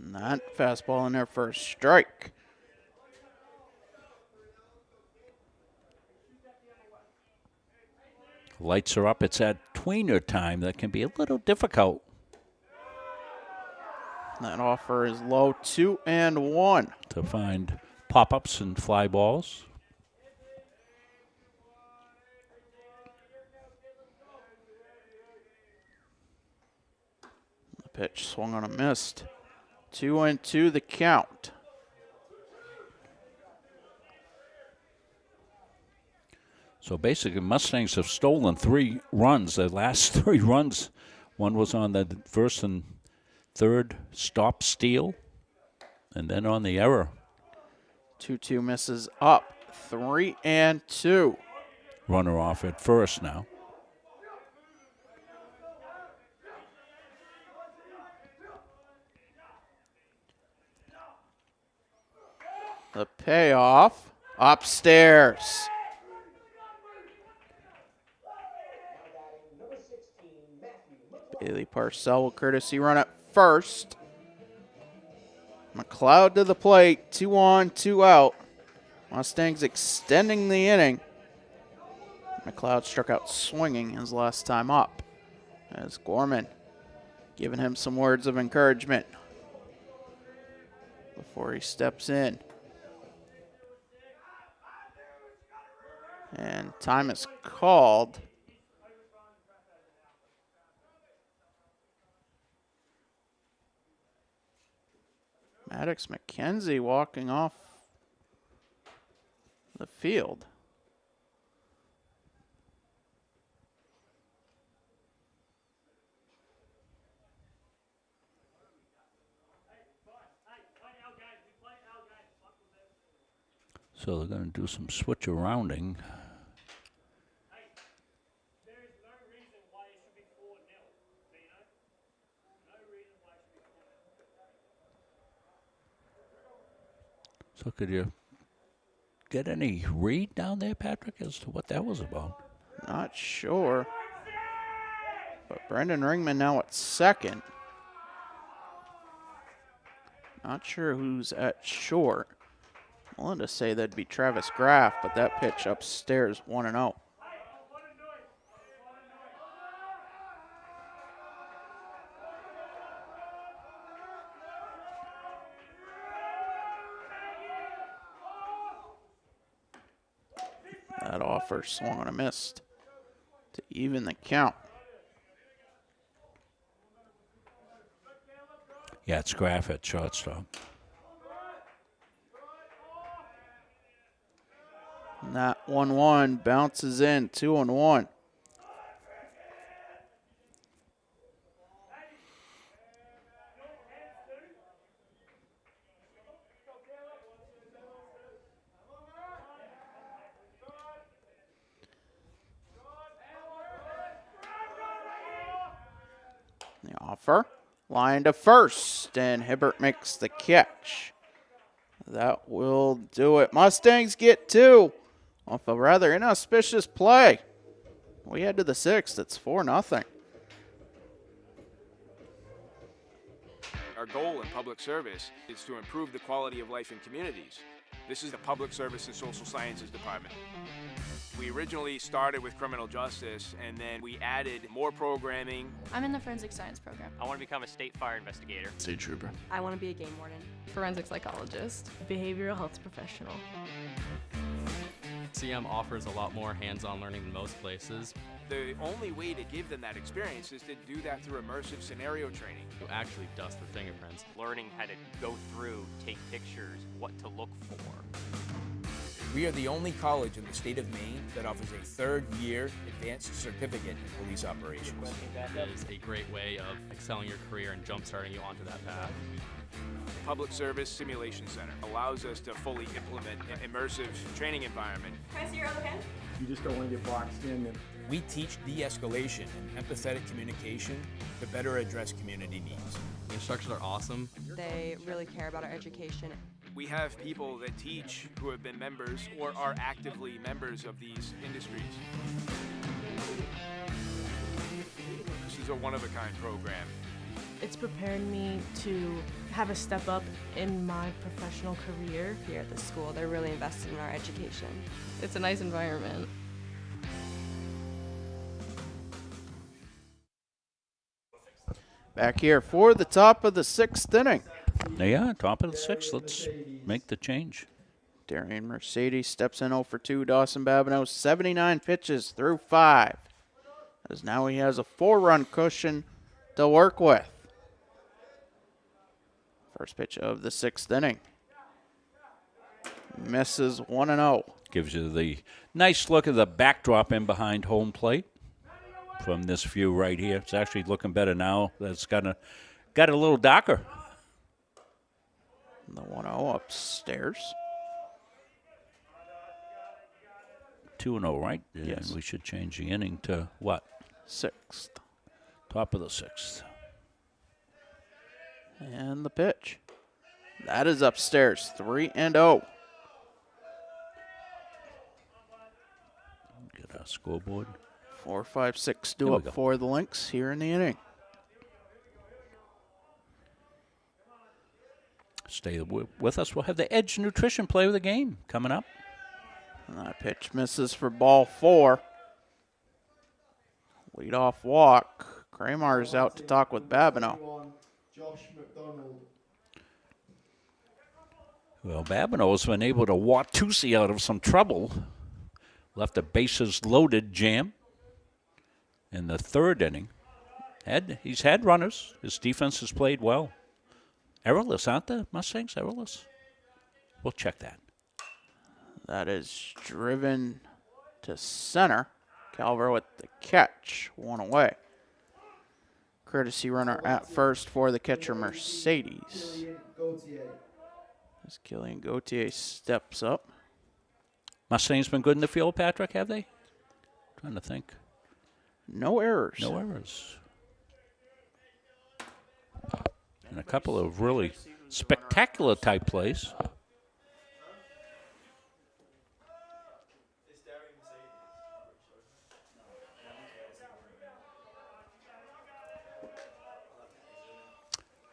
Not fastball in there for a strike. Lights are up. It's at tweener time. That can be a little difficult. That offer is low, 2-1. To find pop-ups and fly balls. The pitch swung on a missed. 2-2 the count. So basically, Mustangs have stolen 3 runs. The last 3 runs, one was on the first and third stop steal, and then on the error. 2-2 misses up. 3-2. Runner off at first now. The payoff upstairs. Bailey Parcell will courtesy run at first. McLeod to the plate. 2 on, 2 out. Mustangs extending the inning. McLeod struck out swinging his last time up. As Gorman giving him some words of encouragement before he steps in. And time is called. Maddox McKenzie walking off the field. So they're going to do some switch-arounding. So could you get any read down there, Patrick, as to what that was about? Not sure. But Brendan Ringman now at second. Not sure who's at short. I'm willing to say that'd be Travis Graff, but that pitch upstairs 1-0. That offer swung on a miss to even the count. Yeah, it's Graff at shortstop. And that 1-1 bounces in, 2-1. The offer. Line to first, and Hibbert makes the catch. That will do it. Mustangs get 2 off a rather inauspicious play. We head to the 6th. It's 4-0. Our goal in public service is to improve the quality of life in communities. This is the Public Service and Social Sciences Department. We originally started with criminal justice, and then we added more programming. I'm in the forensic science program. I want to become a state fire investigator. State trooper. I want to be a game warden. Forensic psychologist. Behavioral health professional. CM offers a lot more hands-on learning than most places. The only way to give them that experience is to do that through immersive scenario training. You actually dust their fingerprints. Learning how to go through, take pictures, what to look for. We are the only college in the state of Maine that offers a third-year advanced certificate in police operations. It is a great way of excelling your career and jump-starting you onto that path. Public Service Simulation Center allows us to fully implement an immersive training environment. Can I see your other hand? You just don't want to get boxed in. And We teach de-escalation and empathetic communication to better address community needs. The instructors are awesome. They really care about our education. We have people that teach who have been members or are actively members of these industries. This is a one-of-a-kind program. It's preparing me to have a step up in my professional career. Here at the school, they're really invested in our education. It's a nice environment. Back here for the top of the 6th inning. Yeah, top of the 6th. Let's make the change. Darian Mercedes steps in 0 for 2. Dawson Babineau, 79 pitches through 5. As now he has a 4-run cushion to work with. First pitch of the 6th inning. Misses 1-0. Gives you the nice look of the backdrop in behind home plate from this view right here. It's actually looking better now. That's got a little darker. The 1-0 upstairs. 2-0, right? Yes. And we should change the inning to what? 6th. Top of the 6th. And the pitch. That is upstairs. 3-0. Get our scoreboard. 4, 5, 6 There due we up go. for the Lynx here in the inning. Stay with us. We'll have the Edge Nutrition play of the game coming up. And that pitch misses for ball 4. Leadoff walk. Kramer is out to talk with Babineau. Josh McDonald. Well, Babineau's been able to Watusi out of some trouble. Left a bases loaded jam in the 3rd inning. He's had runners. His defense has played well. Errorless, aren't the Mustangs? Errorless? We'll check that. That is driven to center. Calver with the catch. 1 away. Courtesy runner at first for the catcher Mercedes. As Killian Gauthier steps up. Mustangs been good in the field, Patrick, have they? Trying to think. No errors. No errors. And a couple of really spectacular type plays.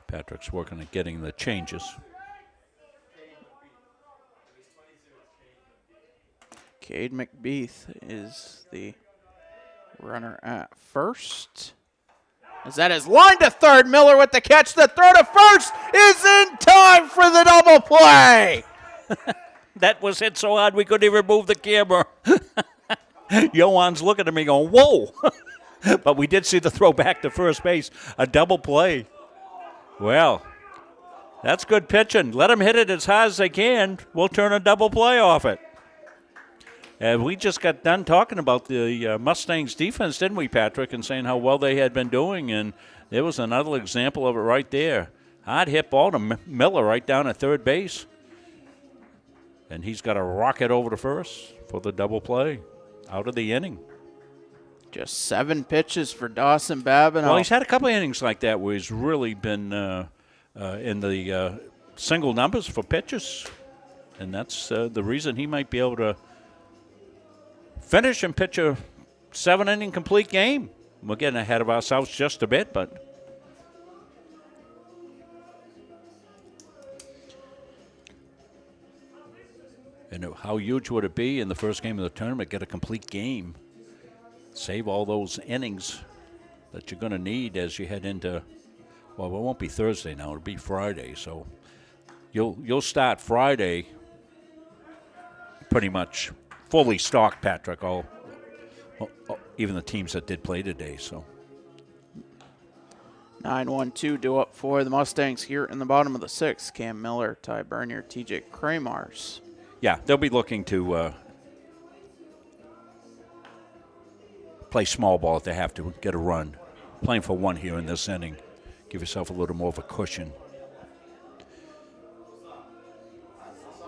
Patrick's working at getting the changes. Cade McBeath is the runner at first. As that is line to third, Miller with the catch. The throw to first is in time for the double play. That was hit so hard we couldn't even move the camera. Johan's looking at me going, whoa. But we did see the throw back to first base. A double play. Well, that's good pitching. Let them hit it as hard as they can. We'll turn a double play off it. And we just got done talking about the Mustangs defense, didn't we, Patrick, and saying how well they had been doing. And there was another example of it right there. Hard hit ball to Miller right down at third base. And he's got a rocket over to first for the double play out of the inning. Just 7 pitches for Dawson Babineau. Well, he's had a couple of innings like that where he's really been in the single numbers for pitches. And that's the reason he might be able to finish and pitch a 7-inning complete game. We're getting ahead of ourselves just a bit, but and how huge would it be in the first game of the tournament, get a complete game, save all those innings that you're going to need as you head into, well, it won't be Thursday now, it'll be Friday, so you'll start Friday pretty much fully stocked, Patrick, even the teams that did play today. So 9-1-2 due up for the Mustangs here in the bottom of the 6th. Cam Miller, Ty Bernier, TJ Kramars. Yeah, they'll be looking to play small ball if they have to get a run. Playing for 1 here in this inning, give yourself a little more of a cushion.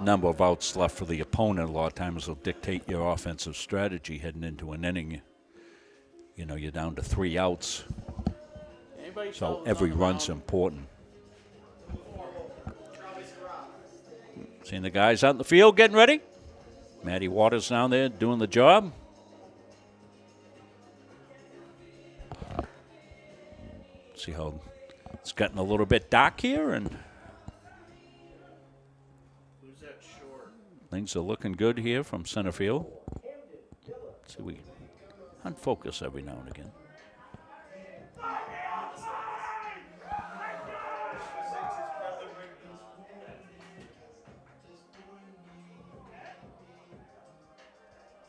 Number of outs left for the opponent a lot of times will dictate your offensive strategy heading into an inning. You know, you're down to 3 outs, so every run's important. Seeing the guys out in the field getting ready. Matty Waters down there doing the job. See how it's gotten a little bit dark here, and things are looking good here from center field. See, we unfocus every now and again.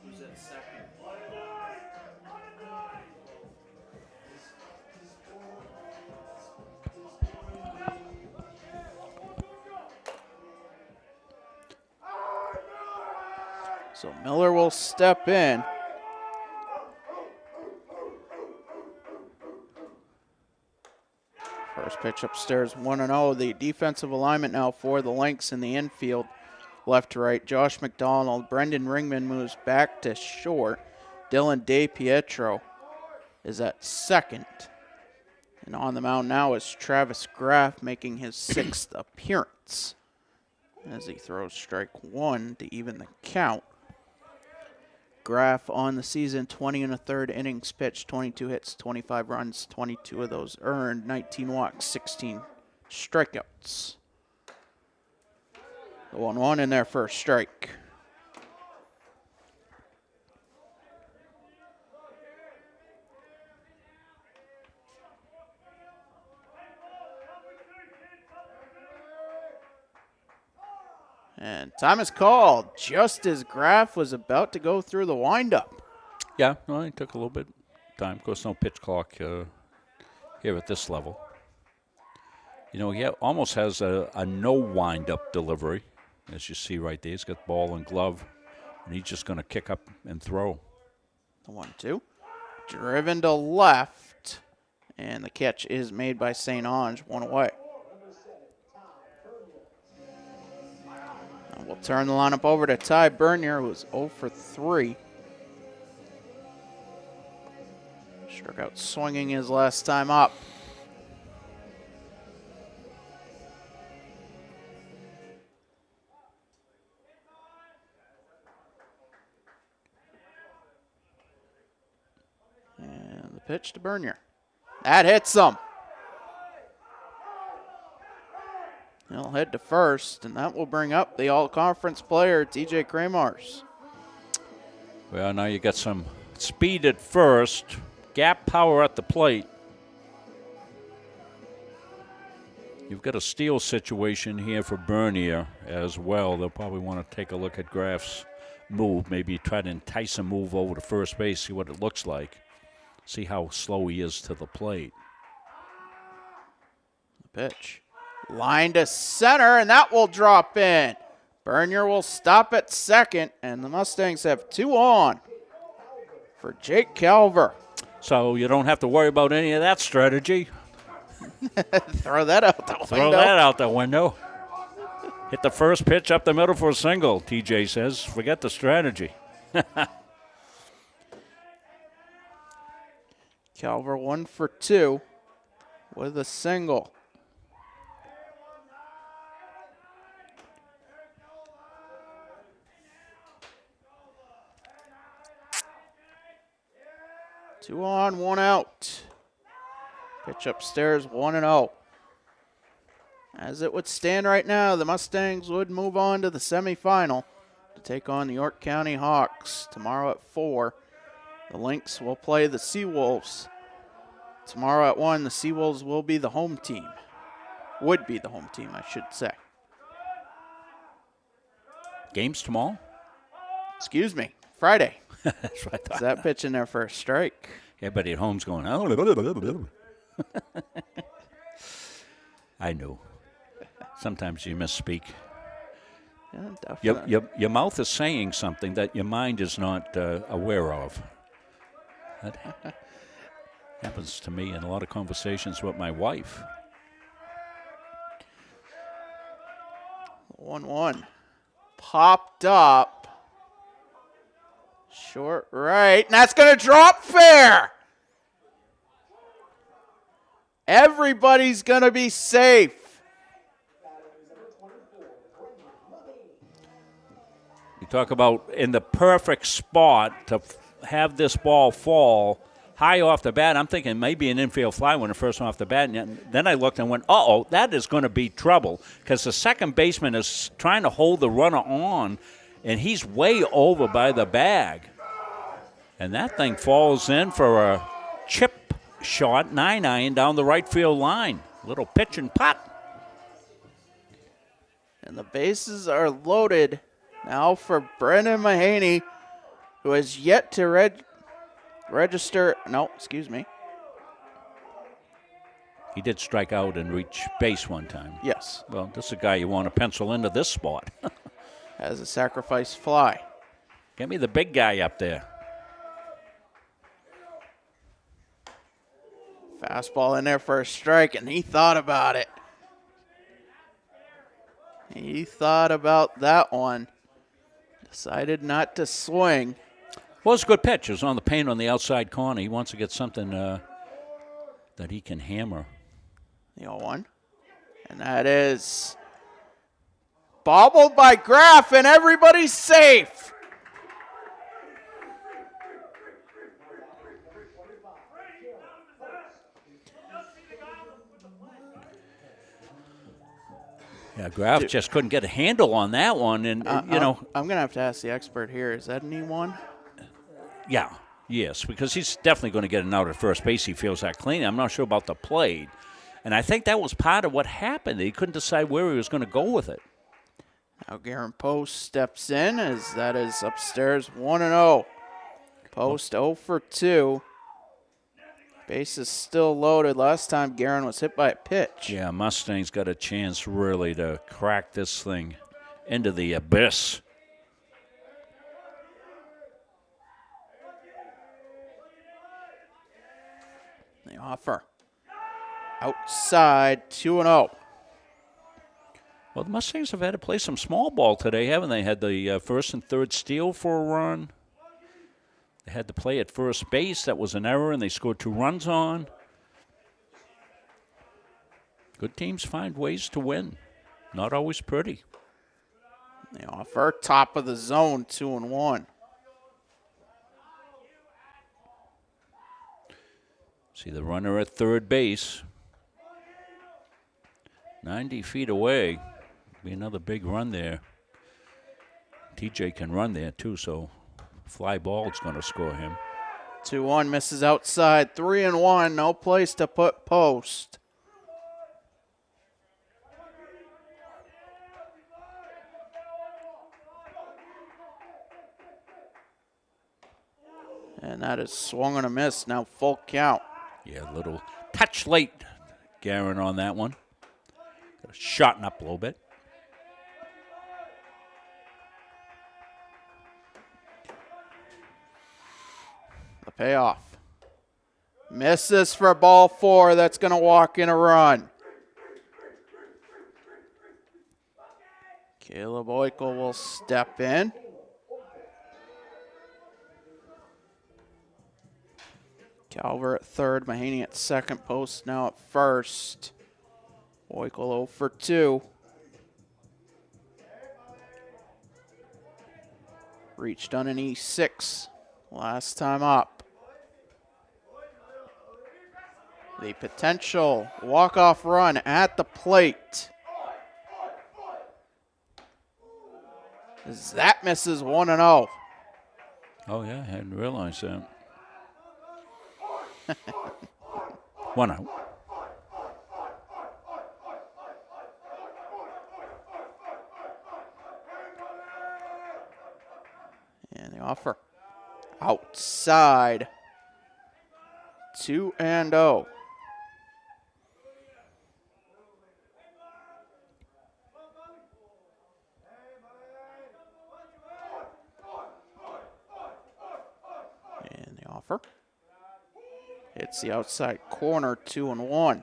Who's at second? So Miller will step in. First pitch upstairs, 1-0. The defensive alignment now for the Lynx in the infield. Left to right, Josh McDonald. Brendan Ringman moves back to short. Dylan DePietro is at second. And on the mound now is Travis Graff, making his 6th appearance as he throws strike 1 to even the count. Graff on the season, 20 1/3 innings pitched, 22 hits, 25 runs, 22 of those earned, 19 walks, 16 strikeouts. The 1-1 in their first strike. And time is called just as Graff was about to go through the windup. Yeah, well, it took a little bit of time. Of course, no pitch clock here at this level. You know, he almost has a no wind-up delivery, as you see right there. He's got ball and glove, and he's just going to kick up and throw. The 1-2. Driven to left, and the catch is made by St. Ange, 1 away. We'll turn the lineup over to Ty Bernier, who was 0 for 3. Struck out swinging his last time up. And the pitch to Bernier. That hits him. He'll head to first, and that will bring up the all-conference player, TJ Kramars. Well, now you got some speed at first, gap power at the plate. You've got a steal situation here for Bernier as well. They'll probably want to take a look at Graff's move, maybe try to entice a move over to first base, see what it looks like, see how slow he is to the plate. The pitch. Line to center, and that will drop in. Bernier will stop at second, and the Mustangs have 2 on for Jake Calver. So you don't have to worry about any of that strategy. Throw that out the window. Throw that out the window. Hit the first pitch up the middle for a single, TJ says. Forget the strategy. Calver 1 for 2 with a single. Two on, 1 out. Pitch upstairs, 1-0. As it would stand right now, the Mustangs would move on to the semifinal to take on the York County Hawks tomorrow at 4. The Lynx will play the Seawolves. Tomorrow at 1, the Seawolves will be the home team. Would be the home team, I should say. Games tomorrow? Excuse me, Friday. That's what I thought. Is that pitch in there for a strike? Everybody at home's going, oh. I know. Sometimes you misspeak. Yeah, definitely. Your mouth is saying something that your mind is not aware of. That happens to me in a lot of conversations with my wife. 1-1. Popped up. Short right, and that's going to drop fair. Everybody's going to be safe. You talk about in the perfect spot to have this ball fall high off the bat. I'm thinking maybe an infield fly when it first went off the bat. And then I looked and went, uh-oh, that is going to be trouble because the second baseman is trying to hold the runner on, and he's way over by the bag. And that thing falls in for a chip shot, 9-iron down the right field line. Little pitch and putt. And the bases are loaded now for Brendan Mahaney, who has yet to register. No, excuse me. He did strike out and reach base one time. Yes. Well, this is a guy you want to pencil into this spot. Has a sacrifice fly. Get me the big guy up there. Fastball in there for a strike, and he thought about it. He thought about that one. Decided not to swing. Well, it's a good pitch. It was on the paint on the outside corner. He wants to get something that he can hammer. The 0-1. And that is bobbled by Graff, and everybody's safe. Yeah, Graff just couldn't get a handle on that one, and you know. I'm gonna have to ask the expert here. Is that an E1? Yeah, yes, because he's definitely going to get an out at first base. He feels that clean. I'm not sure about the plate, and I think that was part of what happened. He couldn't decide where he was going to go with it. Now Garen Post steps in as that is upstairs 1-0. Post 0 for 2. Base is still loaded. Last time Garen was hit by a pitch. Yeah, Mustang's got a chance really to crack this thing into the abyss. The offer. Outside 2-0. Well, the Mustangs have had to play some small ball today, haven't they? Had the first and third steal for a run. They had to play at first base. That was an error, and they scored 2 runs on. Good teams find ways to win. Not always pretty. They offer top of the zone, 2-1. See the runner at third base. 90 feet away. Be another big run there. TJ can run there too, so fly ball's going to score him. 2-1 misses outside. 3-1. No place to put Post. And that is swung and a miss. Now full count. Yeah, a little touch late, Garen, on that one. Got to shorten up a little bit. The payoff. Misses for ball 4. That's going to walk in a run. Caleb Oikel will step in. Calver at third, Mahaney at second, Post now at first. Boykel 0 for 2. Reached on an E6 last time up. The potential walk-off run at the plate. As that misses 1-0. Oh, yeah, I hadn't realized that. 1 out. And the offer outside. 2-0. And the offer hits the outside corner, 2-1.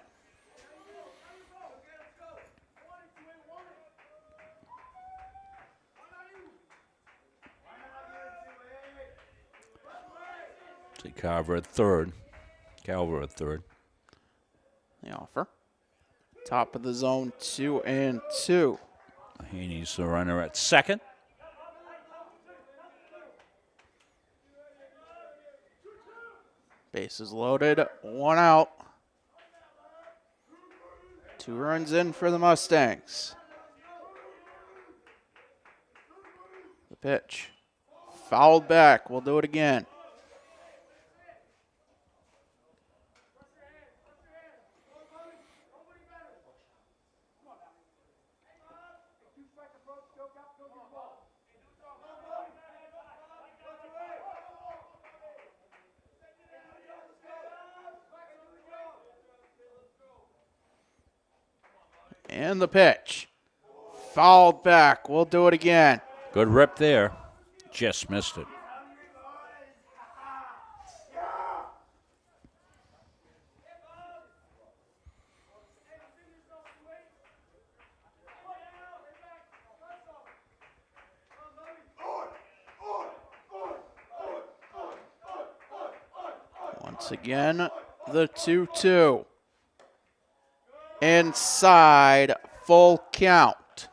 See Calver at third. Calver at third. The offer. Top of the zone, 2-2. Haney's the runner at second. Bases loaded, 1 out. 2 runs in for the Mustangs. The pitch. Fouled back. We'll do it again. And the pitch. Fouled back. We'll do it again. Good rip there. Just missed it. Once again, the 2-2. Inside, full count.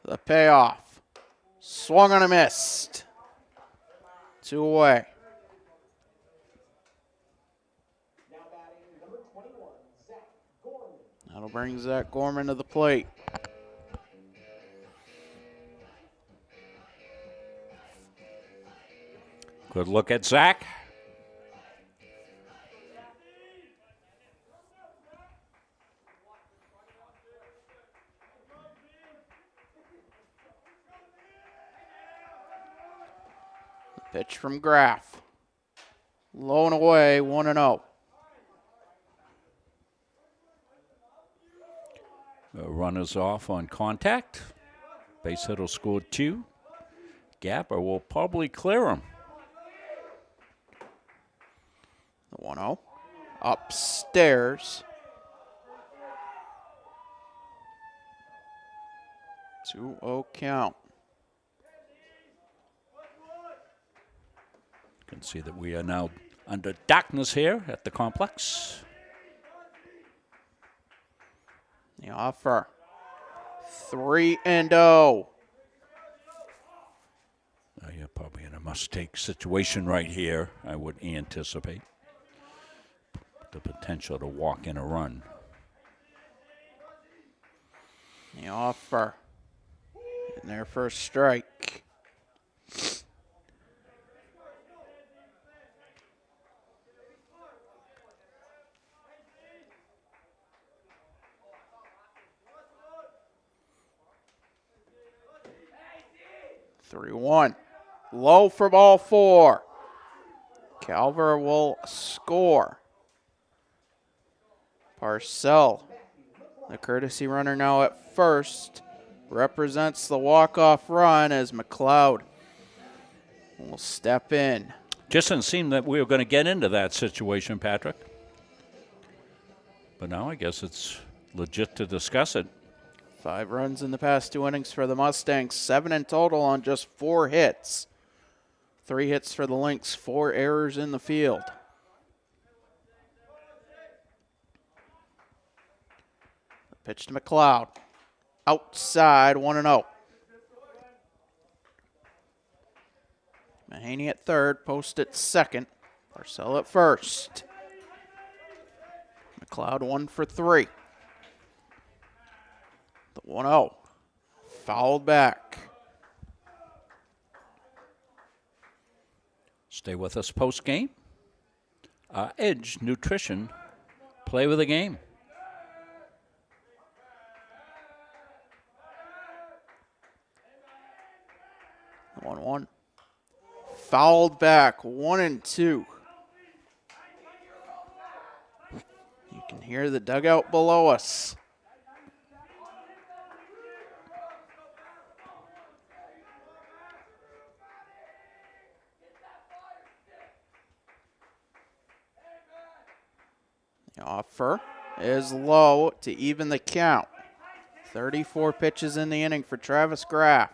The payoff. Swung on a missed. 2 away. That'll bring Zach Gorman to the plate. Good look at Zach. Pitch from Graff. Low and away, 1-0. Runners off on contact. Base hit will score 2. Gapper will probably clear him. The 1-0. Upstairs. 2-0 count. You can see that we are now under darkness here at the complex. The offer. 3-0. You're probably in a must-take situation right here, I would anticipate. The potential to walk in a run. The offer. In their first strike. Three-one. Low for ball 4. Calver will score. Parcell, the courtesy runner now at first, represents the walk-off run as McLeod will step in. Just didn't seem that we were going to get into that situation, Patrick. But now I guess it's legit to discuss it. 5 runs in the past 2 innings for the Mustangs, 7 in total on just 4 hits. 3 hits for the Lynx, 4 errors in the field. Pitch to McLeod. Outside, 1-0. Mahaney at third, Post at second, Parcell at first. McLeod 1 for 3. The 1-0. Fouled back. Stay with us post game. Edge Nutrition. Play with the game. The 1-1. Fouled back. 1-2. You can hear the dugout below us. The offer is low to even the count. 34 pitches in the inning for Travis Graff.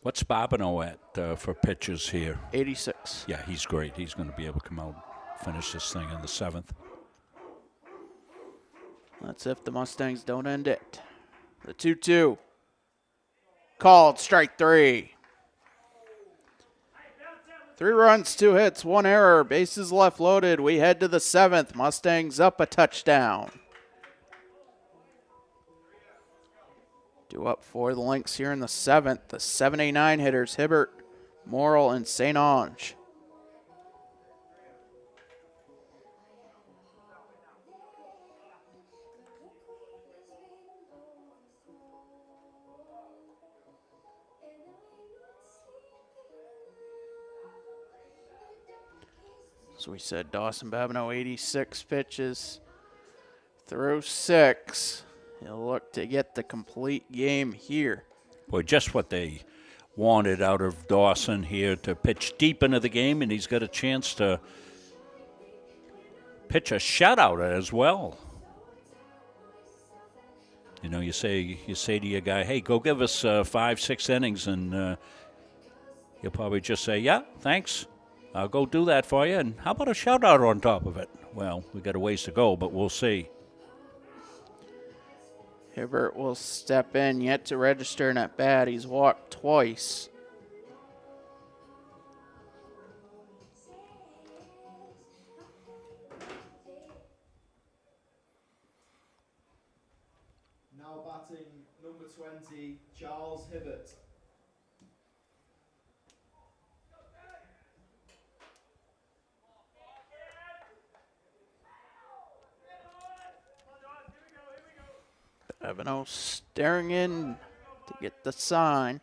What's Bobineau at for pitches here? 86. Yeah, he's great. He's going to be able to come out and finish this thing in the 7th. That's if the Mustangs don't end it. The 2-2. Called, strike 3. 3 runs, 2 hits, 1 error. Bases left loaded. We head to the 7th. Mustangs up a touchdown. Due up for the Lynx here in the 7th. The 7-9 hitters, Hibbert, Morrill, and St. Ange. As we said, Dawson Babineau, 86 pitches through 6. He'll look to get the complete game here. Boy, just what they wanted out of Dawson here, to pitch deep into the game, and he's got a chance to pitch a shutout as well. You know, you say to your guy, hey, go give us 5-6 innings, and he'll probably just say, yeah, thanks. I'll go do that for you. And how about a shutout on top of it? Well, we got a ways to go, but we'll see. Hibbert will step in, yet to register an at bat. He's walked twice. Now batting number 20, Charles Hibbert. Babineau staring in to get the sign.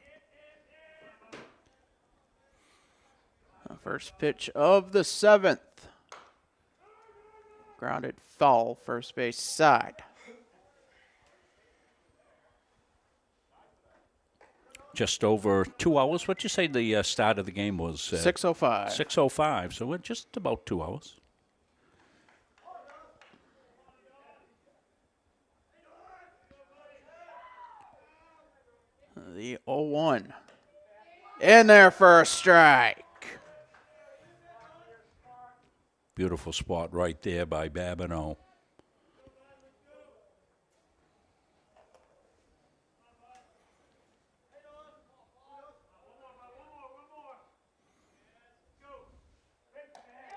The first pitch of the 7th. Grounded foul, first base side. Just over 2 hours. What'd you say the start of the game was? 6:05. 6:05, so we're just about 2 hours. The 0-1. In there for a strike. Beautiful spot right there by Babineau.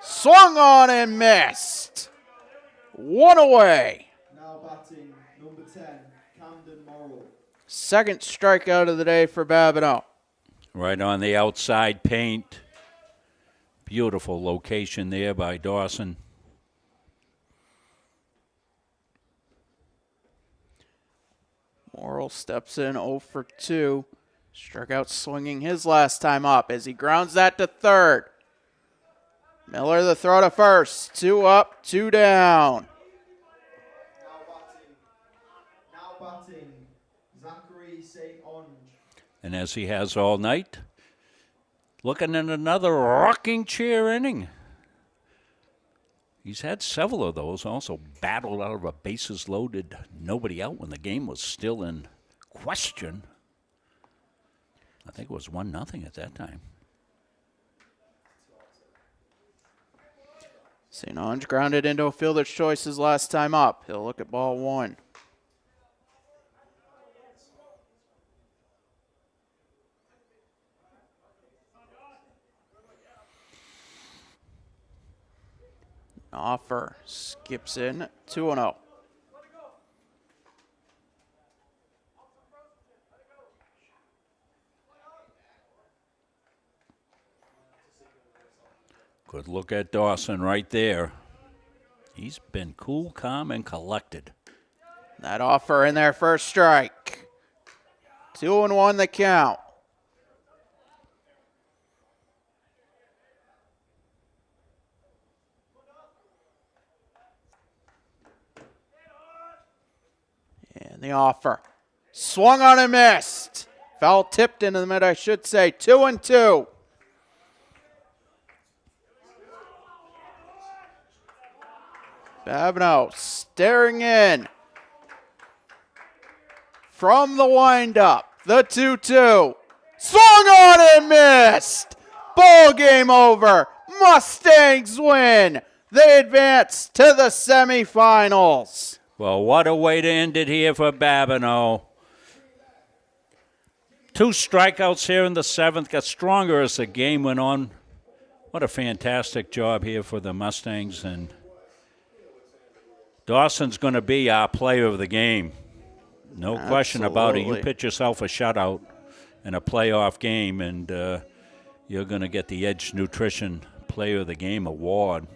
Swung on and missed. 1 away. Now batting number 10, Camden Morrill. Second strikeout of the day for Babineau. Right on the outside paint. Beautiful location there by Dawson. Morrill steps in 0 for 2. Struck out swinging his last time up as he grounds that to third. Miller the throw to first. 2 up, 2 down. Now batting, Zachary St. Ange. And as he has all night, looking at another rocking chair inning. He's had several of those, also battled out of a bases loaded, nobody out when the game was still in question. I think it was 1-0 at that time. St. Ange grounded into a fielder's choice his last time up. He'll look at ball 1. Offer skips in 2-0. Good look at Dawson right there. He's been cool, calm, and collected. That offer in there for a strike. 2-1 the count. And the offer. Swung on and missed. Foul tipped into the mid, I should say. 2-2. Babineau staring in. From the windup, the 2-2. Swung on and missed. Ball game over. Mustangs win. They advance to the semifinals. Well, what a way to end it here for Babineau. 2 strikeouts here in the 7th. Got stronger as the game went on. What a fantastic job here for the Mustangs. And Dawson's going to be our player of the game. No question about it. You pitch yourself a shutout in a playoff game, and you're going to get the Edge Nutrition Player of the Game award.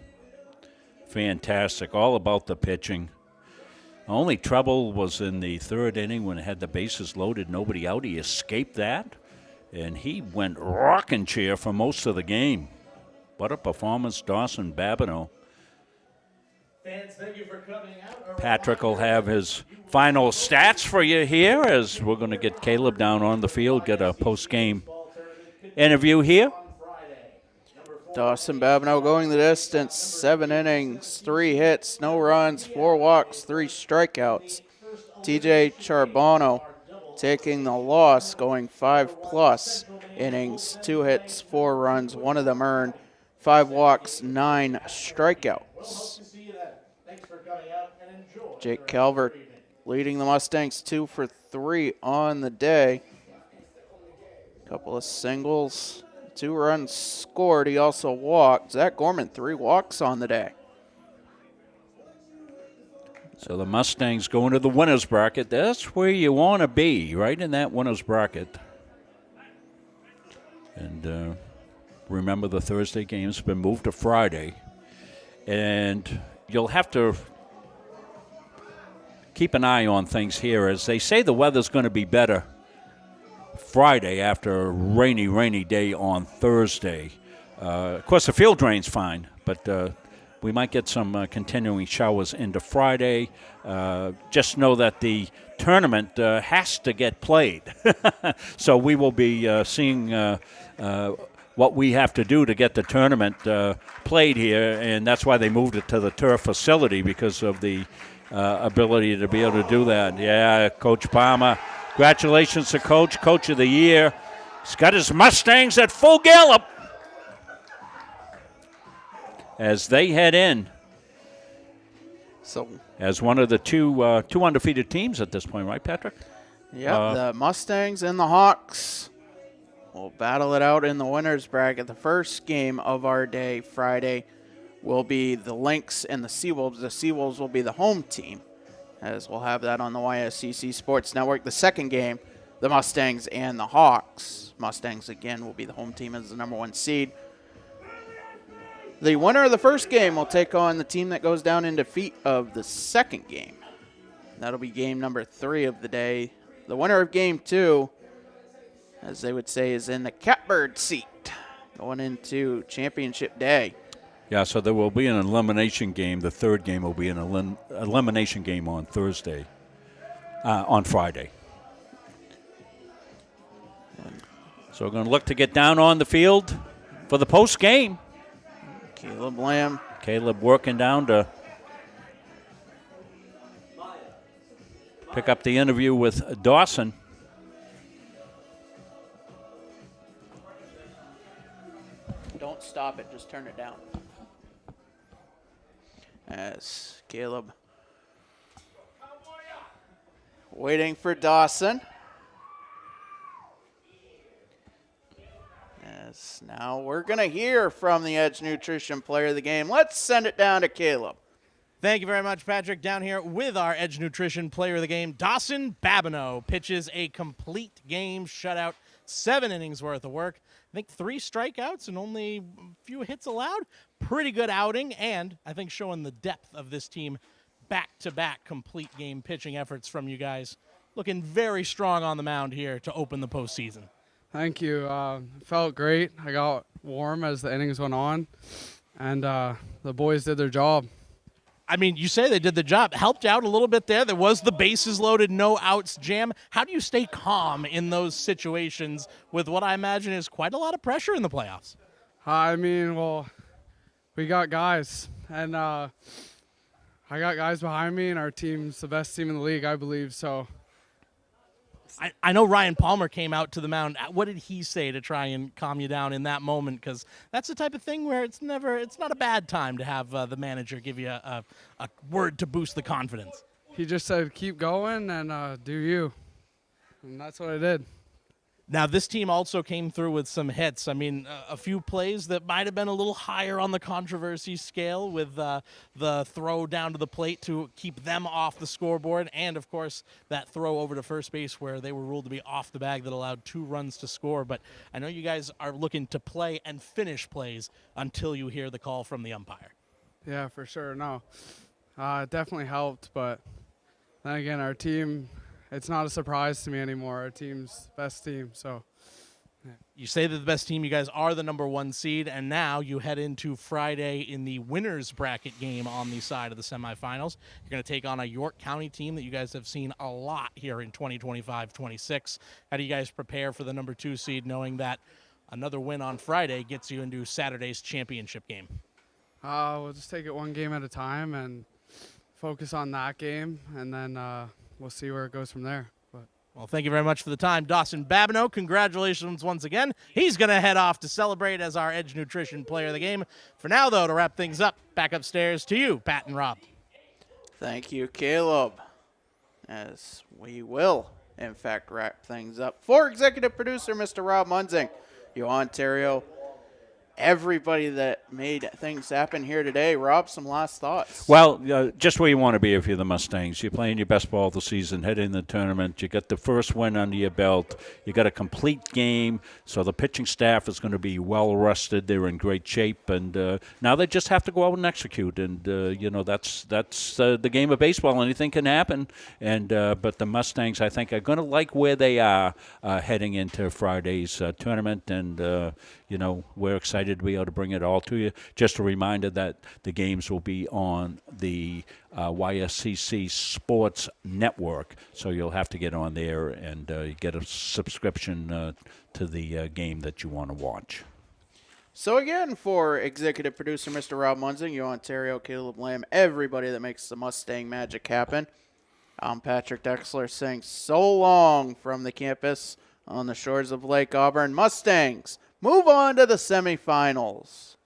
Fantastic. All about the pitching. The only trouble was in the 3rd inning when it had the bases loaded, nobody out. He escaped that, and he went rocking chair for most of the game. What a performance, Dawson Babineau. Fans, thank you for coming out. Patrick will have his final stats for you here as we're going to get Caleb down on the field, get a post-game interview here. Dawson Babineau going the distance, 7 innings, 3 hits, no runs, 4 walks, 3 strikeouts. TJ Charbonneau taking the loss, going 5+ innings, 2 hits, 4 runs, 1 of them earned, 5 walks, 9 strikeouts. Jake Calvert leading the Mustangs 2 for 3 on the day. Couple of singles. 2 runs scored. He also walked. Zach Gorman, 3 walks on the day. So the Mustangs go into the winner's bracket. That's where you want to be, right in that winner's bracket. And remember, the Thursday game's been moved to Friday. And you'll have to keep an eye on things here. As they say, the weather's going to be better Friday after a rainy day on Thursday. Of course, the field drain's fine, but we might get some continuing showers into Friday. Just know that the tournament has to get played. So we will be seeing what we have to do to get the tournament played here, and that's why they moved it to the turf facility, because of the ability to be able to do that. Yeah, Coach Palmer. Congratulations to Coach of the Year. He's got his Mustangs at full gallop as they head in. So, as one of the two undefeated teams at this point, right, Patrick? Yeah, the Mustangs and the Hawks will battle it out in the winner's bracket. The first game of our day, Friday, will be the Lynx and the Seawolves. The Seawolves will be the home team, as we'll have that on the YSCC Sports Network. The second game, the Mustangs and the Hawks. Mustangs, again, will be the home team as the #1 seed. The winner of the first game will take on the team that goes down in defeat of the second game. That'll be game number 3 of the day. The winner of game 2, as they would say, is in the catbird seat going into championship day. Yeah, so there will be an elimination game. The third game will be an elimination game on on Friday. So we're going to look to get down on the field for the post game. Caleb Lamb. Caleb working down to pick up the interview with Dawson. Don't stop it, just turn it down. As Caleb waiting for Dawson. As now we're going to hear from the Edge Nutrition player of the game. Let's send it down to Caleb. Thank you very much, Patrick. Down here with our Edge Nutrition player of the game, Dawson Babineau pitches a complete game shutout, 7 innings worth of work. I think 3 strikeouts and only a few hits allowed. Pretty good outing, and I think showing the depth of this team. Back-to-back complete game pitching efforts from you guys. Looking very strong on the mound here to open the postseason. Thank you. Felt great. I got warm as the innings went on, and the boys did their job. I mean, you say they did the job. Helped out a little bit there. There was the bases loaded, no outs jam. How do you stay calm in those situations with what I imagine is quite a lot of pressure in the playoffs? I mean, well, we got guys, and I got guys behind me, and our team's the best team in the league, I believe, so. I know Ryan Palmer came out to the mound. What did he say to try and calm you down in that moment? Because that's the type of thing where it's not a bad time to have the manager give you a word to boost the confidence. He just said, keep going and do you. And that's what I did. Now, this team also came through with some hits. I mean, a few plays that might have been a little higher on the controversy scale with the throw down to the plate to keep them off the scoreboard. And, of course, that throw over to first base where they were ruled to be off the bag that allowed 2 runs to score. But I know you guys are looking to play and finish plays until you hear the call from the umpire. Yeah, for sure. No, it definitely helped. But then again, our team, it's not a surprise to me anymore. Our team's best team, so. Yeah. You say that the best team, you guys are the #1 seed, and now you head into Friday in the winner's bracket game on the side of the semifinals. You're going to take on a York County team that you guys have seen a lot here in 2025-26. How do you guys prepare for the #2 seed, knowing that another win on Friday gets you into Saturday's championship game? We'll just take it one game at a time and focus on that game, and then we'll see where it goes from there. Well, thank you very much for the time. Dawson Babineau, congratulations once again. He's going to head off to celebrate as our Edge Nutrition player of the game. For now, though, to wrap things up, back upstairs to you, Pat and Rob. Thank you, Caleb. As we will, in fact, wrap things up. For executive producer, Mr. Rob Munzing, you Ontario, everybody that made things happen here today. Rob, some last thoughts? Well, just where you want to be if you're the Mustangs. You're playing your best ball of the season, heading the tournament. You got the first win under your belt. You got a complete game, so the pitching staff is going to be well rested. They're in great shape, and now they just have to go out and execute. And that's the game of baseball. Anything can happen. And but the Mustangs, I think, are going to like where they are heading into Friday's tournament, and we're excited to be able to bring it all to you. Just a reminder that the games will be on the YSCC Sports Network, so you'll have to get on there and get a subscription to the game that you want to watch. So again, for executive producer Mr. Rob Munzing, you Ontario, Caleb Lamb, everybody that makes the Mustang magic happen, I'm Patrick Dexler saying so long from the campus on the shores of Lake Auburn. Mustangs move on to the semifinals.